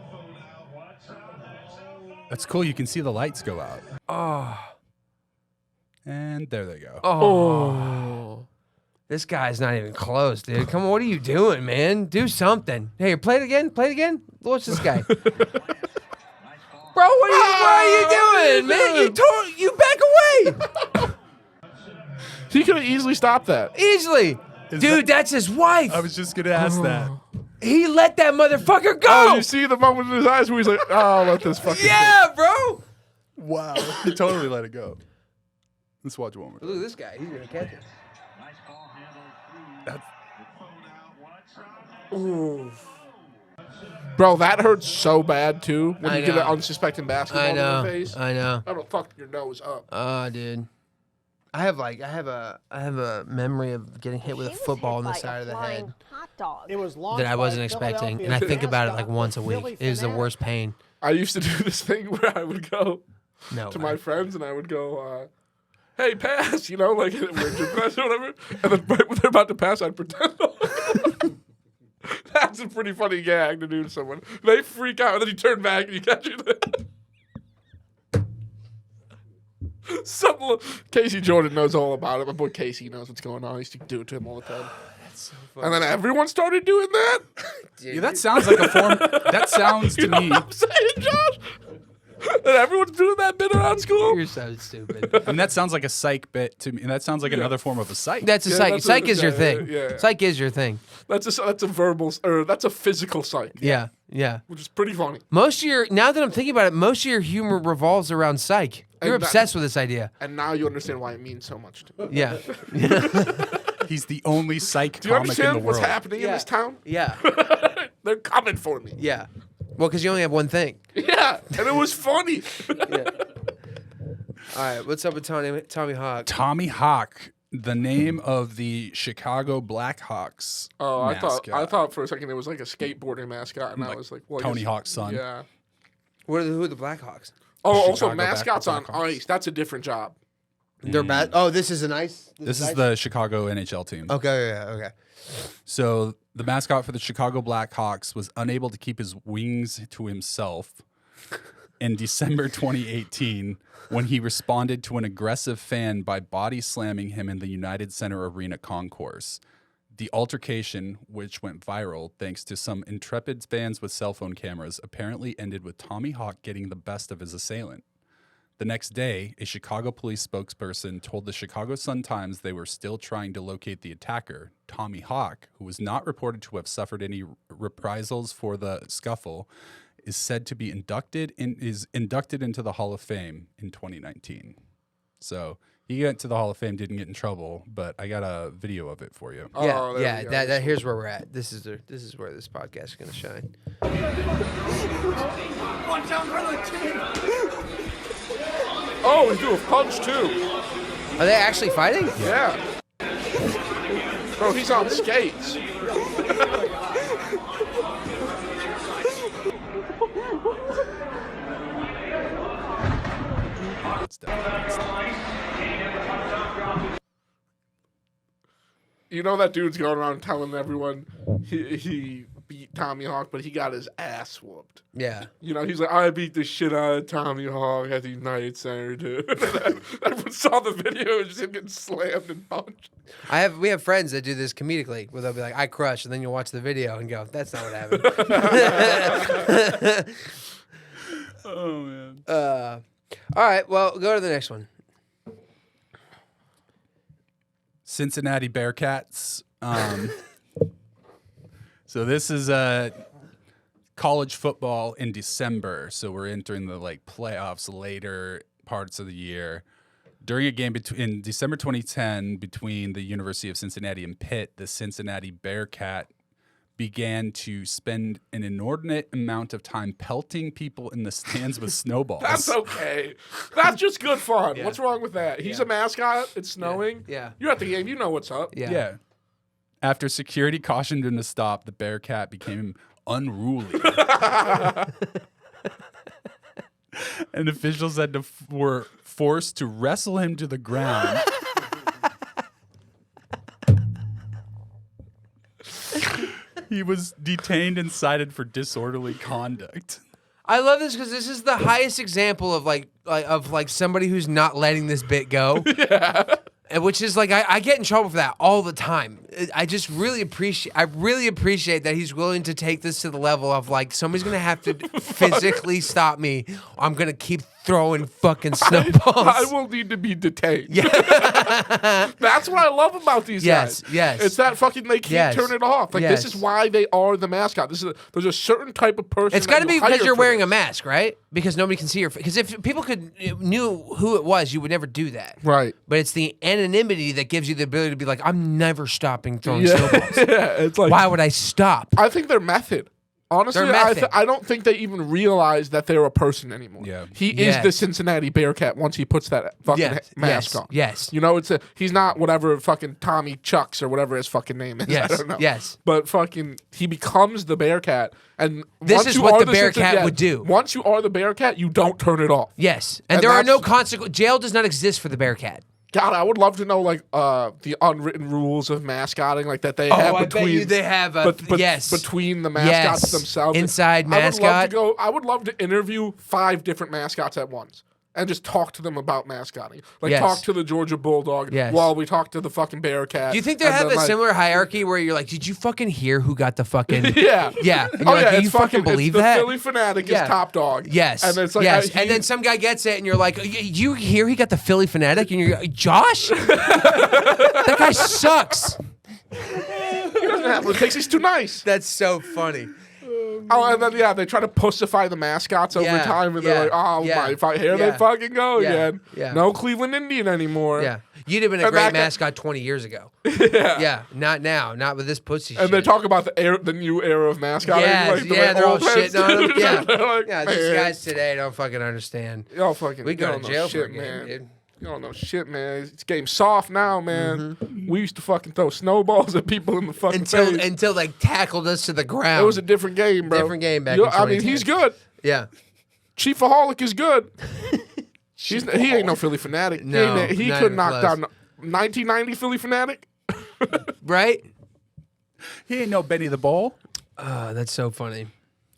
That's cool. You can see the lights go out. Oh. And there they go. Oh. This guy's not even close, dude. Come on, what are you doing, man? Do something. Hey, play it again. Watch this guy. Bro, what are you doing, man? You back away. He could have easily stopped that. Easily. Dude, that's his wife. I was just going to ask that. He let that motherfucker go. Oh, you see the moment in his eyes where he's like, oh, let this fucking Yeah, bro. Wow. He totally let it go. Let's watch one more. Look at this guy. He's going to catch it. Ooh. Bro, that hurts so bad, too, when I you get know. an unsuspecting basketball in the face. I know. That'll fuck your nose up. Oh, dude. I have a memory of getting hit with a She was football hit on the by a side of the flying head hot dog. It was launched that I by wasn't expecting, and I Philadelphia's think about it like mascot, once a the week. Phillie It is the Phanatic. worst pain. I used to do this thing where I would go No. to my friends and I would go, hey, pass, you know, like, we're pass or whatever. And then right when they're about to pass, I'd pretend. That's a pretty funny gag to do to someone. They freak out and then you turn back and you catch it. Casey Jordan knows all about it. My boy Casey knows what's going on. I used to do it to him all the time. That's so funny. And then everyone started doing that. Yeah, that sounds like a form. That sounds to You know me. what I'm saying, Josh? And everyone's doing that bit around school. You're so stupid. And that sounds like a psych bit to me. And that sounds like another form of a psych. That's a psych. that's Psych what- is your yeah, thing. yeah. Psych is your thing. That's a verbal or that's a physical psych. Yeah. Yeah. Which is pretty funny. Most of your now that I'm thinking about it, most of your humor revolves around psych. You're And that- obsessed with this idea. And now you understand why it means so much to me. Yeah. He's the only psych Do you comic in the understand what's world. happening in Yeah. this town? Yeah. They're coming for me. Yeah. Well, because you only have one thing. Yeah, and it was funny. All right. What's up with Tommy Hawk? Tommy Hawk, the name of the Chicago Blackhawks. Oh, I mascot. thought for a second it was like a skateboarding mascot, and I was like, well, I Tony guess- Hawk's son. Yeah. Who are the Blackhawks? Oh, also Chicago mascots on Blackhawks. ice. That's a different job. They're bad. Oh, this is a nice. This is the Chicago NHL team. Okay. Yeah. Okay. So the mascot for the Chicago Blackhawks was unable to keep his wings to himself in December 2018 when he responded to an aggressive fan by body slamming him in the United Center Arena concourse. The altercation, which went viral thanks to some intrepid fans with cell phone cameras, apparently ended with Tommy Hawk getting the best of his assailant. The next day, a Chicago police spokesperson told the Chicago Sun-Times they were still trying to locate the attacker. Tommy Hawk, who was not reported to have suffered any reprisals for the scuffle, is said to be inducted into the Hall of Fame in 2019. So he got to the Hall of Fame, didn't get in trouble, but I got a video of it for you. Yeah. Oh, there Yeah. we go. That here's where we're at. This is where this podcast is gonna shine. Oh, we do a punch too. Are they actually fighting? Yeah. Bro, he's on skates. It's definitely You know that dude's going around telling everyone he beat Tommy Hawk, but he got his ass whooped. Yeah. You know, he's like, I beat the shit out of Tommy Hawk at the United Center, dude. Everyone saw the video of just him getting slammed and punched. We have friends that do this comedically, where they'll be like, "I crushed," and then you'll watch the video and go, "That's not what happened." Oh man. All right. Well, go to the next one. Cincinnati Bearcats. So this is college football in December. So we're entering the playoffs later parts of the year. During a game in December 2010 between the University of Cincinnati and Pitt, the Cincinnati Bearcat began to spend an inordinate amount of time pelting people in the stands with snowballs. That's okay. That's just good fun. What's wrong with that? He's a mascot. It's snowing. Yeah. You're at the game. You know what's up. Yeah. After security cautioned him to stop, the Bearcat became unruly. And officials were forced to wrestle him to the ground. He was detained and cited for disorderly conduct. I love this because this is the highest example of somebody who's not letting this bit go. Yeah. Which is I get in trouble for that all the time. I really appreciate that he's willing to take this to the level of somebody's gonna have to physically stop me. I'm gonna keep throwing fucking snowballs. I will need to be detained. Yeah. That's what I love about these guys. Yes. It's that fucking they can't turn it off. This Yes. is why they are the mascot. There's a certain type of person. It's got to that be you because hire you're for wearing this. a mask, right? Because nobody can see your face. Because if people knew who it was, you would never do that. Right. But it's the anonymity that gives you the ability to be like, I'm never stopping throwing snowballs. Yeah, it's like Why would I stop? I think their method. Honestly, Their method. I don't think they even realize that they're a person anymore. Yeah. He Yes. is the Cincinnati Bearcat once he puts that fucking mask on. Yes. You know, he's not whatever fucking Tommy Chucks or whatever his fucking name is. Yes. I don't know. Yes. But fucking he becomes the Bearcat, and This once is you what are the Bearcat would do. Once you are the Bearcat, you don't turn it off. Yes. And And there are no that's- consequences. Jail does not exist for the Bearcat. God, I would love to know the unwritten rules of mascotting that they have I between. bet you they have yes. Between the mascots Yes. themselves. Inside mascot. I would love to interview 5 different mascots at once and just talk to them about mascotting. Like Yes. talk to the Georgia Bulldog Yes. while we talk to the fucking Bearcat. Do you think they and have then, a similar hierarchy where you're like, did you fucking hear who got the fucking... Yeah. Yeah. And you're like, do you fucking believe it's that? The Phillie Phanatic Yeah. is top dog. Yes. And it's like, yes. And then some guy gets it, and you're like, you hear he got the Phillie Phanatic? And you're like, Josh? That guy sucks. he doesn't have what it takes. He's too nice. That's so funny. Oh, and then they try to pussify the mascots over Yeah, time, and yeah, they're like, "Oh yeah, my! If I hear yeah, they fucking go yeah, again, yeah. no Cleveland Indian anymore." Yeah. You'd have been a And great that guy- mascot 20 years ago. Yeah. Not now. Not with this pussy shit. And they talk about the new era of mascotting. Yes, like, the yeah, way they're all old heads shitting on do. him. Yeah. They're like, Yeah, these "Man, guys today don't fucking understand. y'all fucking, We you go don't to know jail shit, for a game, man. dude. You don't know shit, man. It's game soft now, man. Mm-hmm. We used to fucking throw snowballs at people in the fucking face. Until they tackled us to the ground. It was a different game, bro. Different game back You in know, I mean, 2010. he's good. Yeah. Chiefaholic is good. He ain't no Phillie Phanatic. No, he not could even knock close. down 1990 Phillie Phanatic. Right? He ain't no Bennie the Bull. Oh, that's so funny.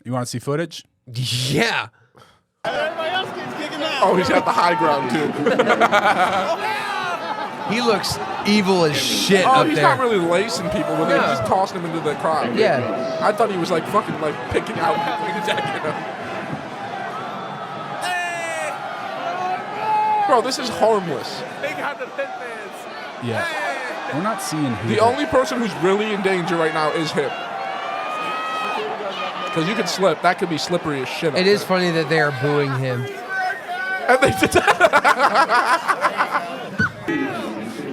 You want to see footage? Yeah. Oh, he's got the high ground too. He looks evil as shit Oh, up he's there. not really lacing people with it. No. He's just tossing them into the crowd. Yeah. I thought he was like fucking like picking out people. Bro, this is harmless. Yeah. We're not seeing who. The only person who's really in danger right now is him. Because you could slip. That could be slippery as shit. It is funny that they are booing him. And they did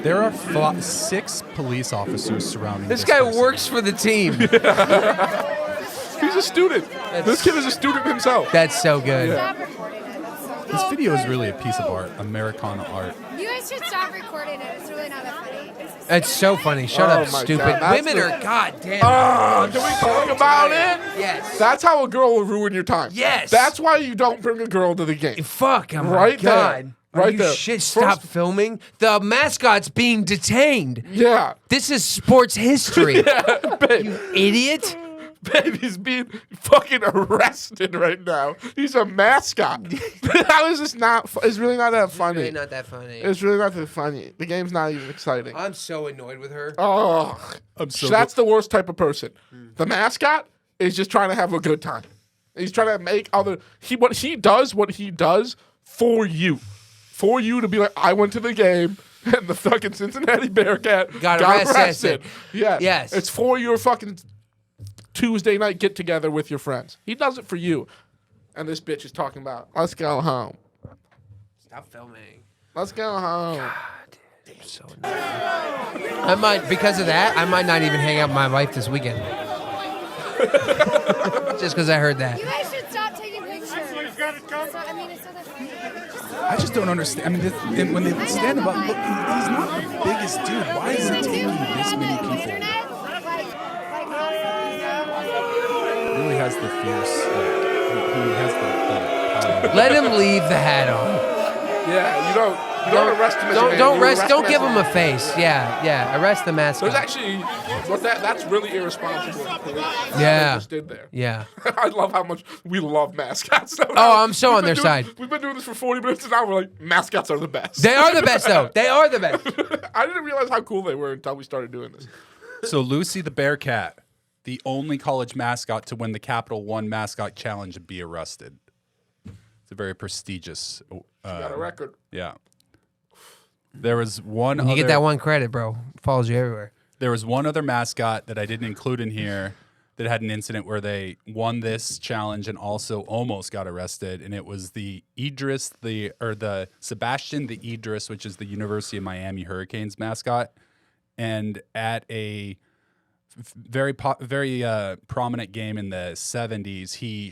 There are 6 police officers surrounding This guy person. works for the team. He's a student. This kid is a student himself. That's so good. This video is really a piece of art, Americana art. You guys should stop recording it. It's really not that funny. It's so funny. Shut Oh up, my stupid. God, that's Women the- are goddamn. Can we talk about it? Yes. That's how a girl will ruin your time. Yes. That's why you don't bring a girl to the game. Fuck, oh my Right there. God. Are Right you there. shit? Stop filming. The mascot's being detained. Yeah. This is sports history. Babe. You idiot. Babe, he's being fucking arrested right now. He's a mascot. How is this not? It's really not that funny. Really not that funny. It's really not that funny. The game's not even exciting. I'm so annoyed with her. Oh, that's the worst type of person. The mascot is just trying to have a good time. He's trying to make other. What he does for you to be like, I went to the game and the fucking Cincinnati Bearcat Got arrested. arrested. Yeah. Yes. It's for your fucking Tuesday night get together with your friends. He does it for you. And this bitch is talking about, let's go home. Stop filming. Let's go home. I'm so annoyed. I might, because of that, I might not even hang out with my wife this weekend. Just because I heard that. You guys should stop taking pictures. I mean, it's not that funny. I just don't understand. I mean, and when they stand him up, look, he's not the biggest dude. Why is it taking this many people? He really has the fierce. He has the power. Let him leave the hat on. Yeah, you don't arrest him as a man. Don't You arrest. Don't him give as him a face. Yeah. Arrest the mascot. There's actually, that's really irresponsible. What the police Yeah. just did there. Yeah. I love how much we love mascots. Oh, I'm so on their side. We've been doing this for 40 minutes and now we're like, mascots are the best. They are the best, though. They are the best. I didn't realize how cool they were until we started doing this. So Lucy the Bearcat, the only college mascot to win the Capital One Mascot Challenge and be arrested. It's a very prestigious. Got a record. Yeah. There was one. You get that one credit, bro. Follows you everywhere. There was one other mascot that I didn't include in here that had an incident where they won this challenge and also almost got arrested, and it was the Sebastian the Idris, which is the University of Miami Hurricanes mascot, and at a very prominent game in the 70s, he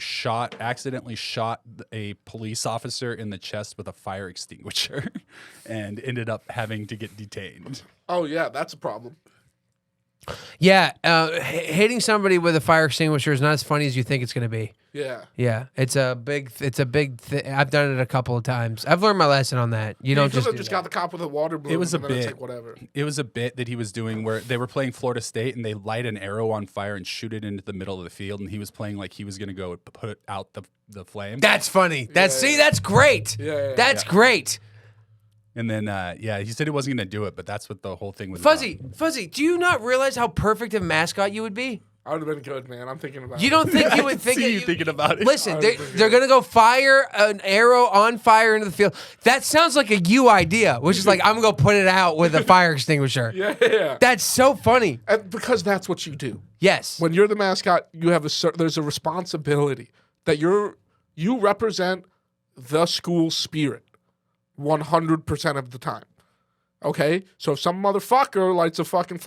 accidentally shot a police officer in the chest with a fire extinguisher and ended up having to get detained. Oh, yeah, that's a problem. Yeah, hitting somebody with a fire extinguisher is not as funny as you think it's going to be. Yeah. Yeah, it's a big thing. I've done it a couple of times. I've learned my lesson on that. You don't just got the cop with a water balloon. It was a and then it's bit. like whatever. It was a bit that he was doing where they were playing Florida State and they light an arrow on fire and shoot it into the middle of the field, and he was playing like he was going to go put out the flame. That's funny. That's great. That's great. And then he said he wasn't going to do it, but that's what the whole thing was. Fuzzy, do you not realize how perfect of a mascot you would be? I would have been good, man. I'm thinking about it. You don't think you would think see you thinking about it. Listen, they're going to go fire an arrow on fire into the field. That sounds like a you idea, which is like, I'm going to go put it out with a fire extinguisher. Yeah. That's so funny. And because that's what you do. Yes. When you're the mascot, you have there's a responsibility that you represent the school spirit 100% of the time. Okay? So if some motherfucker lights a fucking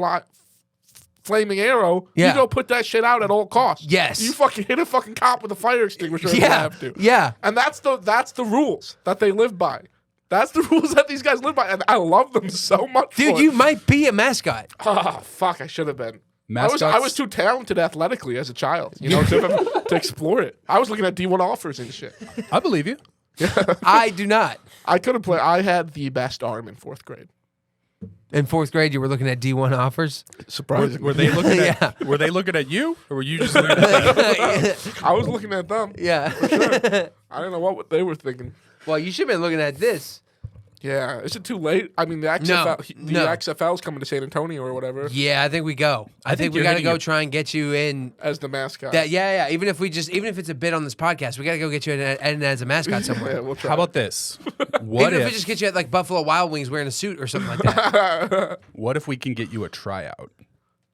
flaming arrow, you go put that shit out at all costs. Yes. You fucking hit a fucking cop with a fire extinguisher if you have to. Yeah. And that's the rules that they live by. That's the rules that these guys live by, and I love them so much. Dude, you might be a mascot. Oh, fuck, I should have been. Mascots? I was too talented athletically as a child, to explore it. I was looking at D1 offers and shit. I believe you. I do not. I could have played. I had the best arm in 4th grade. In 4th grade, you were looking at D1 offers? Surprisingly. Were they looking at Were they looking at you, or were you just looking at I was looking at them. Yeah. For sure. I don't know what they were thinking. Well, you should have been looking at this. Yeah. Is it too late? I mean, the XFL's coming to San Antonio or whatever. Yeah, I think we go. I think we got to go try and get you in as the mascot. Yeah. Even if it's a bit on this podcast, we got to go get you in as a mascot somewhere. Yeah, we'll try. How about this? Even if we just get you at like Buffalo Wild Wings wearing a suit or something like that. What if we can get you a tryout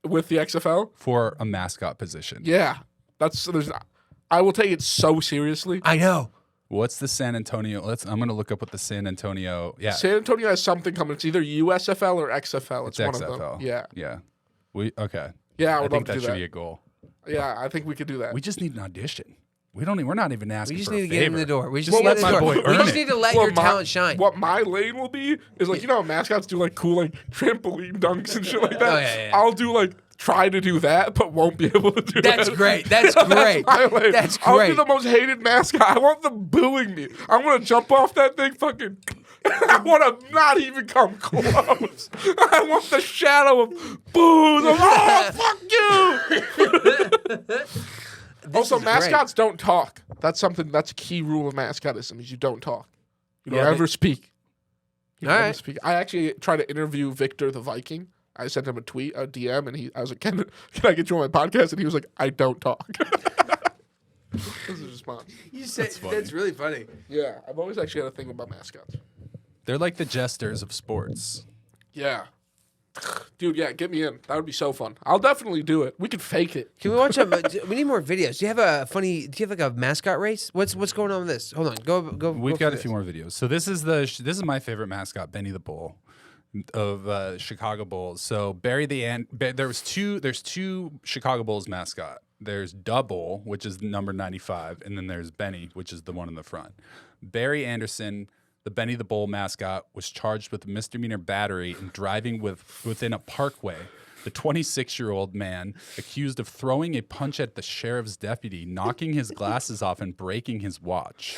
with the XFL for a mascot position? Yeah, I will take it so seriously. I know. What's the San Antonio? I'm going to look up what the San Antonio. Yeah, San Antonio has something coming. It's either USFL or XFL. It's one XFL. of them. Yeah. Yeah. Okay. Yeah, I think love to that do should that. be a goal. Yeah, I think we could do that. We just need an audition. We're not even asking. We just for need a to get in favor. the door. We just Just let let my boy We earn just it. need to let your talent shine. What my lane will be is like, how mascots do like cool like trampoline dunks and shit like that. Oh, yeah. I'll do like try to do that, but won't be able to do that. That's great. That's great. my lane. That's I'll be great. the most hated mascot. I want them booing me. I want to jump off that thing fucking. I want to not even come close. I want the shadow of boos. Fuck you. Also, mascots don't talk. That's a key rule of mascotism is you don't talk. You don't ever speak. You don't ever speak. I actually tried to interview Victor the Viking. I sent him a tweet, a DM, and I was like, can I get you on my podcast? And he was like, I don't talk. This is his response. You said that's really funny. Yeah, I've always actually had a thing about mascots. They're like the jesters of sports. Yeah. Dude, yeah, get me in. That would be so fun. I'll definitely do it. We could fake it. Can we watch we need more videos. Do you have like a mascot race? What's going on with this? Hold on. Go. We've got a few more videos. So this is my favorite mascot, Bennie the Bull of Chicago Bulls. So there's two Chicago Bulls mascot. There's Double, which is number 95, and then there's Bennie, which is the one in the front. Barry Anderson, the Bennie the Bull mascot, was charged with misdemeanor battery and driving within a parkway. The 26-year-old man accused of throwing a punch at the sheriff's deputy, knocking his glasses off, and breaking his watch.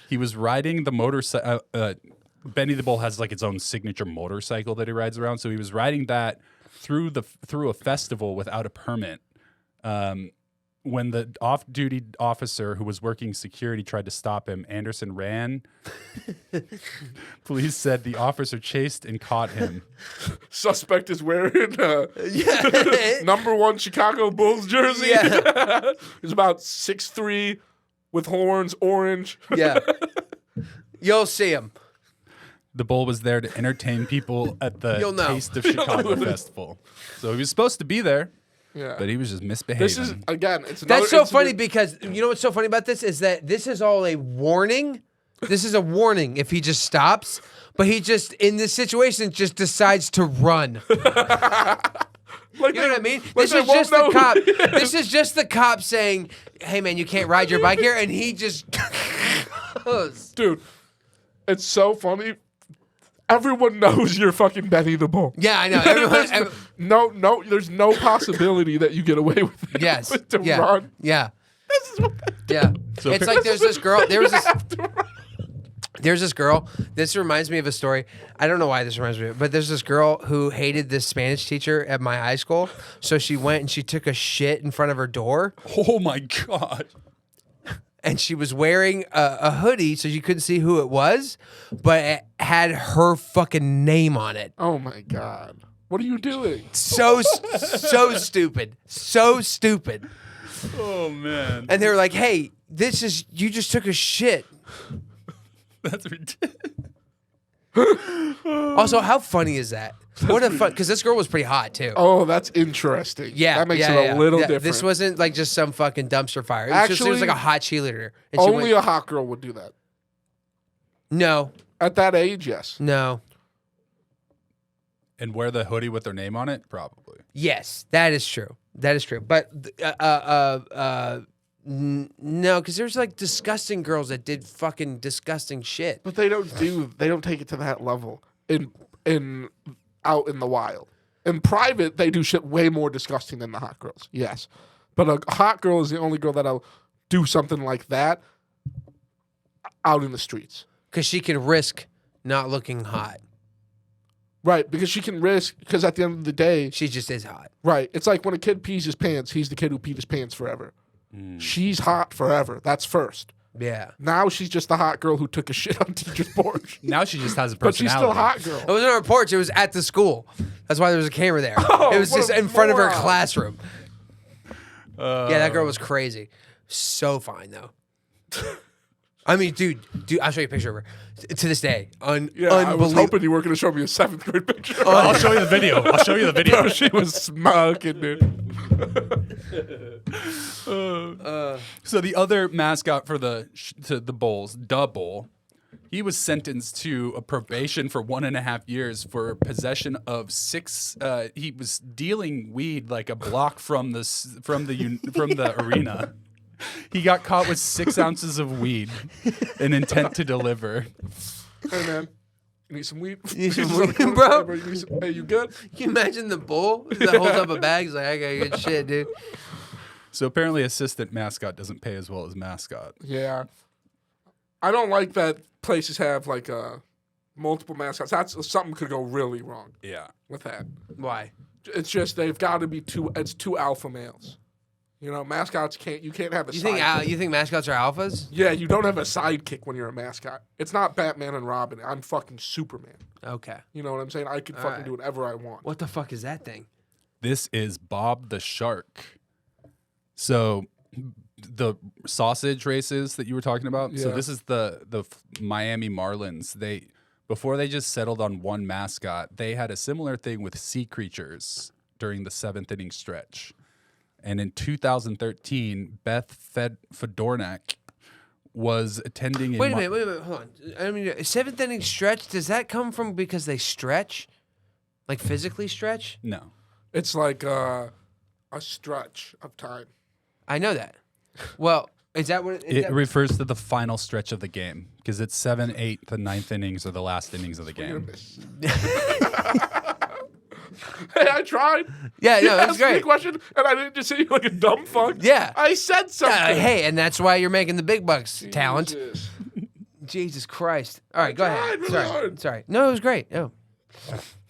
He was riding the motorcycle. Bennie the Bull has like its own signature motorcycle that he rides around. So he was riding that through a festival without a permit. When the off-duty officer who was working security tried to stop him, Anderson ran. Police said the officer chased and caught him. Suspect is wearing number 1 Chicago Bulls jersey. Yeah. He's about 6'3", with horns, orange. Yeah. You'll see him. The Bull was there to entertain people at the Taste of Chicago Festival. So he was supposed to be there. Yeah. But he was just misbehaving. This is, again, it's another That's so incident. funny because you know what's so funny about this is that this is all a warning. This is a warning if he just stops, but he just, in this situation, just decides to run. Like You know what I mean? This is just the cop. This is just the cop saying, hey, man, you can't ride your bike here. And he just goes. Dude, it's so funny. Everyone knows you're fucking Bennie the Bull. Yeah, I know. There's no possibility that you get away with it. Yes. to run. Yeah. This is what they Yeah. So It's like there's this girl. There's this girl. This reminds me of a story. I don't know why this reminds me of it, but there's this girl who hated this Spanish teacher at my high school. So she went and she took a shit in front of her door. Oh my God. And she was wearing a hoodie so you couldn't see who it was, but it had her fucking name on it. Oh my God. What are you doing? So stupid. So stupid. Oh man. And they were like, hey, you just took a shit. That's ridiculous. Also, how funny is that? What a fun, because this girl was pretty hot too. Oh, that's interesting. Yeah, that makes it a little different. This wasn't like just some fucking dumpster fire. It was like a hot cheerleader. And she only a hot girl would do that. No. At that age, yes. No. And wear the hoodie with their name on it? Probably. Yes, that is true. That is true. But no, because there's like disgusting girls that did fucking disgusting shit. But they don't take it to that level in out in the wild. In private, they do shit way more disgusting than the hot girls. Yes. But a hot girl is the only girl that'll do something like that out in the streets. Because she can risk not looking hot. Right, because she can risk, because at the end of the day... She just is hot. Right. It's like when a kid pees his pants, he's the kid who peed his pants forever. She's hot forever. That's first. Yeah. Now she's just the hot girl who took a shit on teacher's porch. Now she just has a But she's personality. still hot girl. It wasn't on her porch. It was at the school. That's why there was a camera there. Oh, it was what just a in front of her moron. classroom. Yeah, that girl was crazy. So fine, though. I mean, dude, I'll show you a picture of her. To this day, Yeah, I was unbelievable. hoping you were going to show me a 7th grade picture. I'll show you the video. I'll show you the video. Bro, she was smoking, dude. So the other mascot for the Bulls, the Bull, he was sentenced to a probation for 1.5 years for possession of 6. He was dealing weed like a block from the arena. He got caught with 6 ounces of weed, an intent to deliver. Hey, man. You need some weed? You need some some weed, coke, bro? Hey, you good? Can you imagine the bull that holds up a bag? He's like, I got good shit, dude. So apparently, assistant mascot doesn't pay as well as mascot. Yeah. I don't like that places have, like, multiple mascots. That's something could go really wrong Yeah. with that. Why? It's just they've got to be two alpha males. You know, mascots you can't have a sidekick. You think mascots are alphas? Yeah, you don't have a sidekick when you're a mascot. It's not Batman and Robin. I'm fucking Superman. Okay. You know what I'm saying? I can fucking right. do whatever I want. What the fuck is that thing? This is Bob the Shark. So the sausage races that you were talking about. So Yeah. this is the Miami Marlins. Before they just settled on one mascot, they had a similar thing with sea creatures during the 7th inning stretch. And in 2013, Beth Fedornak was attending. Wait a minute, hold on. I mean, 7th inning stretch, does that come from because they stretch? Like physically stretch? No. It's like a stretch of time. I know that. Well, is that what It refers to the final stretch of the game because it's 7th, 8th, and 9th innings are the last innings of the game. Hey, I tried. Yeah, no, You that's asked me a great. question, and I didn't just say you like a dumb fuck. Yeah. I said something. Hey, and that's why you're making the big bucks, talent. Jesus. Jesus Christ. All right, go ahead. tried really Sorry. hard. Sorry. No, it was great. No.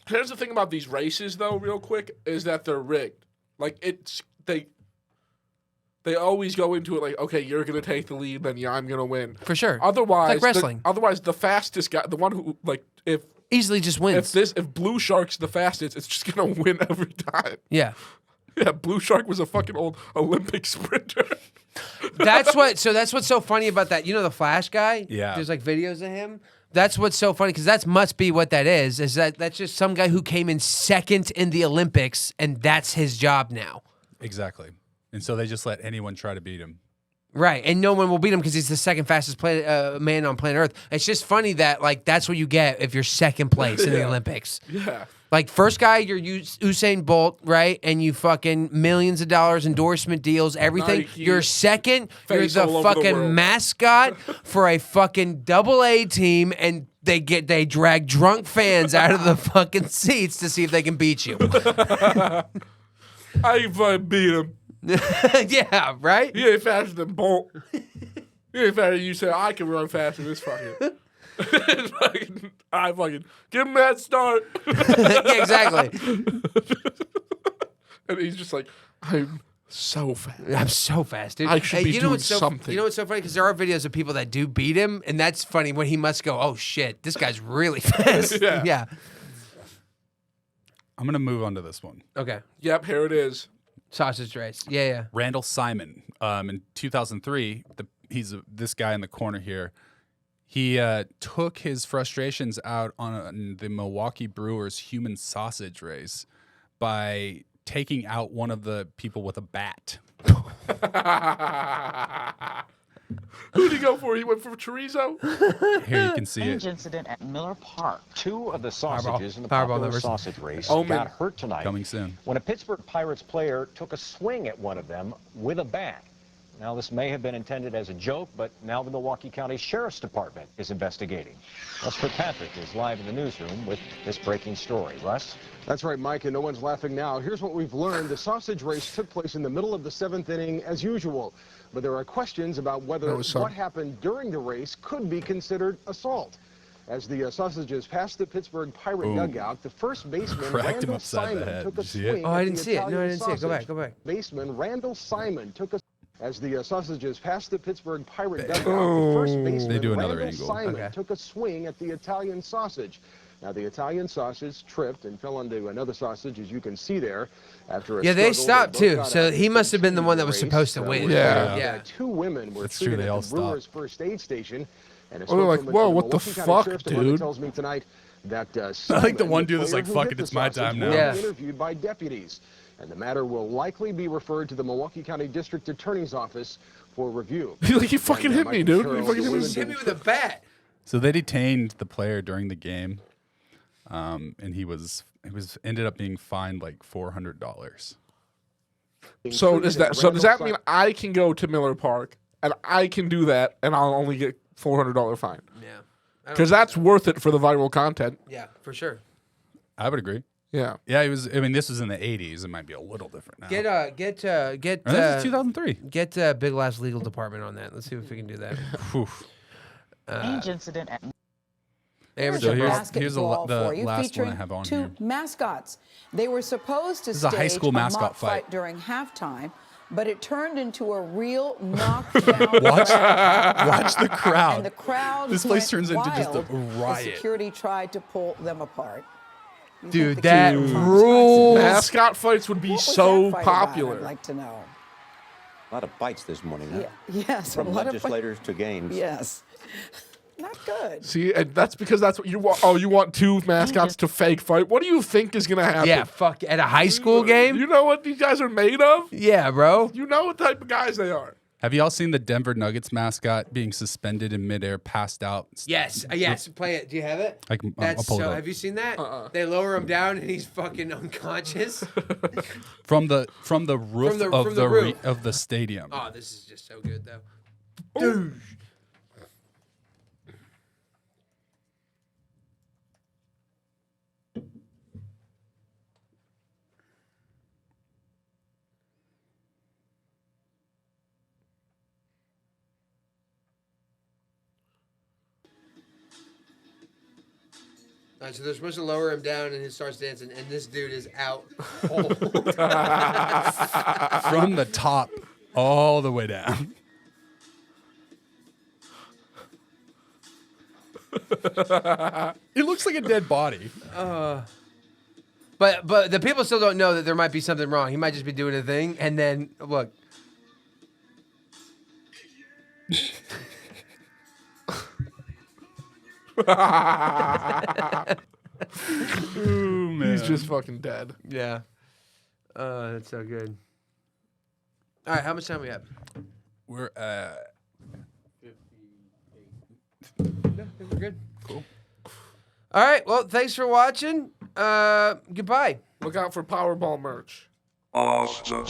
Here's the thing about these races, though, real quick, is that they're rigged. Like, they always go into it like, okay, you're gonna take the lead, then I'm gonna win. For sure. Otherwise, It's like wrestling. Otherwise, the fastest guy, the one who if Easily just wins. if Blue Shark's the fastest, it's just gonna win every time. Yeah. Yeah, Blue Shark was a fucking old Olympic sprinter. That's what's so funny about that. You know the Flash guy? Yeah. There's like videos of him. That's what's so funny because that must be what that is that's just some guy who came in second in the Olympics and that's his job now. Exactly. And so they just let anyone try to beat him. Right, and no one will beat him because he's the second fastest man on planet Earth. It's just funny that like that's what you get if you're second place in the Olympics. Yeah. Like first guy, you're Usain Bolt, right? And you fucking millions of dollars endorsement deals, everything. Nike, You're second. You're face the all over the fucking world. mascot for a fucking AA team, and they drag drunk fans out of the fucking seats to see if they can beat you. I beat him. Yeah, right? You ain't faster than Bolt. You ain't faster than you say, I can run faster than this fucking. I fucking give him that start. Yeah, exactly. And he's just like, I'm so fast. I'm so fast, dude. I should be you know doing what's so, something. You know what's so funny? Because there are videos of people that do beat him, and that's funny when he must go, oh shit, this guy's really fast. Yeah. I'm gonna move on to this one. Okay. Yep, here it is. Sausage race. Yeah. Randall Simon. In 2003, this guy in the corner here. He took his frustrations out on the Milwaukee Brewers human sausage race by taking out one of the people with a bat. Who'd he go for? He went for chorizo? Here you can see it. Incident at Miller Park. Two of the sausages in the Powerball popular numbers. sausage race Omen. got hurt tonight Coming soon. when a Pittsburgh Pirates player took a swing at one of them with a bat. Now, this may have been intended as a joke, but now the Milwaukee County Sheriff's Department is investigating. Russ Kirkpatrick is live in the newsroom with this breaking story. Russ? That's right, Mike, and no one's laughing now. Here's what we've learned. The sausage race took place in the middle of the 7th inning as usual, but there are questions about whether what happened during the race could be considered assault. As the sausages passed the Pittsburgh Pirate dugout, the first baseman, Cracked him Randall upside the Simon, head. took a Did you see it? swing Oh, I at didn't the see it. No, I Italian didn't see it. Go back, sausage. go back. Baseman Randall Simon took a as the sausages passed the Pittsburgh Pirate dugout, the first baseman, They do another Randall angle. Simon, took a swing at the Italian sausage. Now, the Italian sausage tripped and fell into another sausage, as you can see there. After a They struggle, stopped both too. got So out he and must have been the one that was continued supposed to the win. race. Yeah. Two women were That's true, treated they at all the Brewers stopped. first aid station. And a Oh, they're like, spokeswoman whoa, for the what the Milwaukee County fuck, Sheriff's Department dude? tells me tonight that I like the Simon, one dude that's player like, who fuck hit it, the it's my sausage, time will now. Yeah. be interviewed by deputies. And the matter will likely be referred to the Milwaukee County District Attorney's Office for review. He fucking hit me, dude. He fucking hit me. Hit me with a bat. So they detained the player during the game, and he ended up being fined like $400. So does that mean I can go to Miller Park and I can do that and I'll only get $400 fine? Yeah. Because that's worth it for the viral content. Yeah, for sure. I would agree. Yeah. Yeah, he was. I mean, this was in the '80s. It might be a little different now. Get Or this is 2003. Get Big Laugh's legal department on that. Let's see if we can do that. Incident at There's So a here's the last one I have on here. Mascots. They were supposed to This is a high school mascot mock fight. during halftime, but it turned into a real knockdown. Watch the crowd. And the crowd This place went turns into just a wild. riot. The security tried to pull them apart. You Dude, think the that kids were rules. Mascot fights would be What was so that fight about? popular. I'd like to know. A lot of fights this morning, huh? Yeah, yes, From a lot of legislators to games. Yes, not good. See, and that's because that's what you want. Oh, you want two mascots to fake fight? What do you think is going to happen? Yeah, fuck. At a high school game? You know what these guys are made of? Yeah, bro. You know what type of guys they are. Have you all seen the Denver Nuggets mascot being suspended in midair, passed out? Yes, yes. Play it. Do you have it? I'll That's pull it so. up. Have you seen that? They lower him down and he's fucking unconscious. From the roof From the roof. of the stadium. Oh, this is just so good though. Dude. All right, so they're supposed to lower him down and he starts dancing, and this dude is out cold. From the top all the way down. It looks like a dead body. But the people still don't know that there might be something wrong. He might just be doing a thing, and then look. Ooh, man. He's just fucking dead. Yeah. That's so good. All right, how much time we have? We're at 58. Yeah, I think we're good. Cool. All right, well, thanks for watching. Goodbye. Look out for Powerball merch. Hasta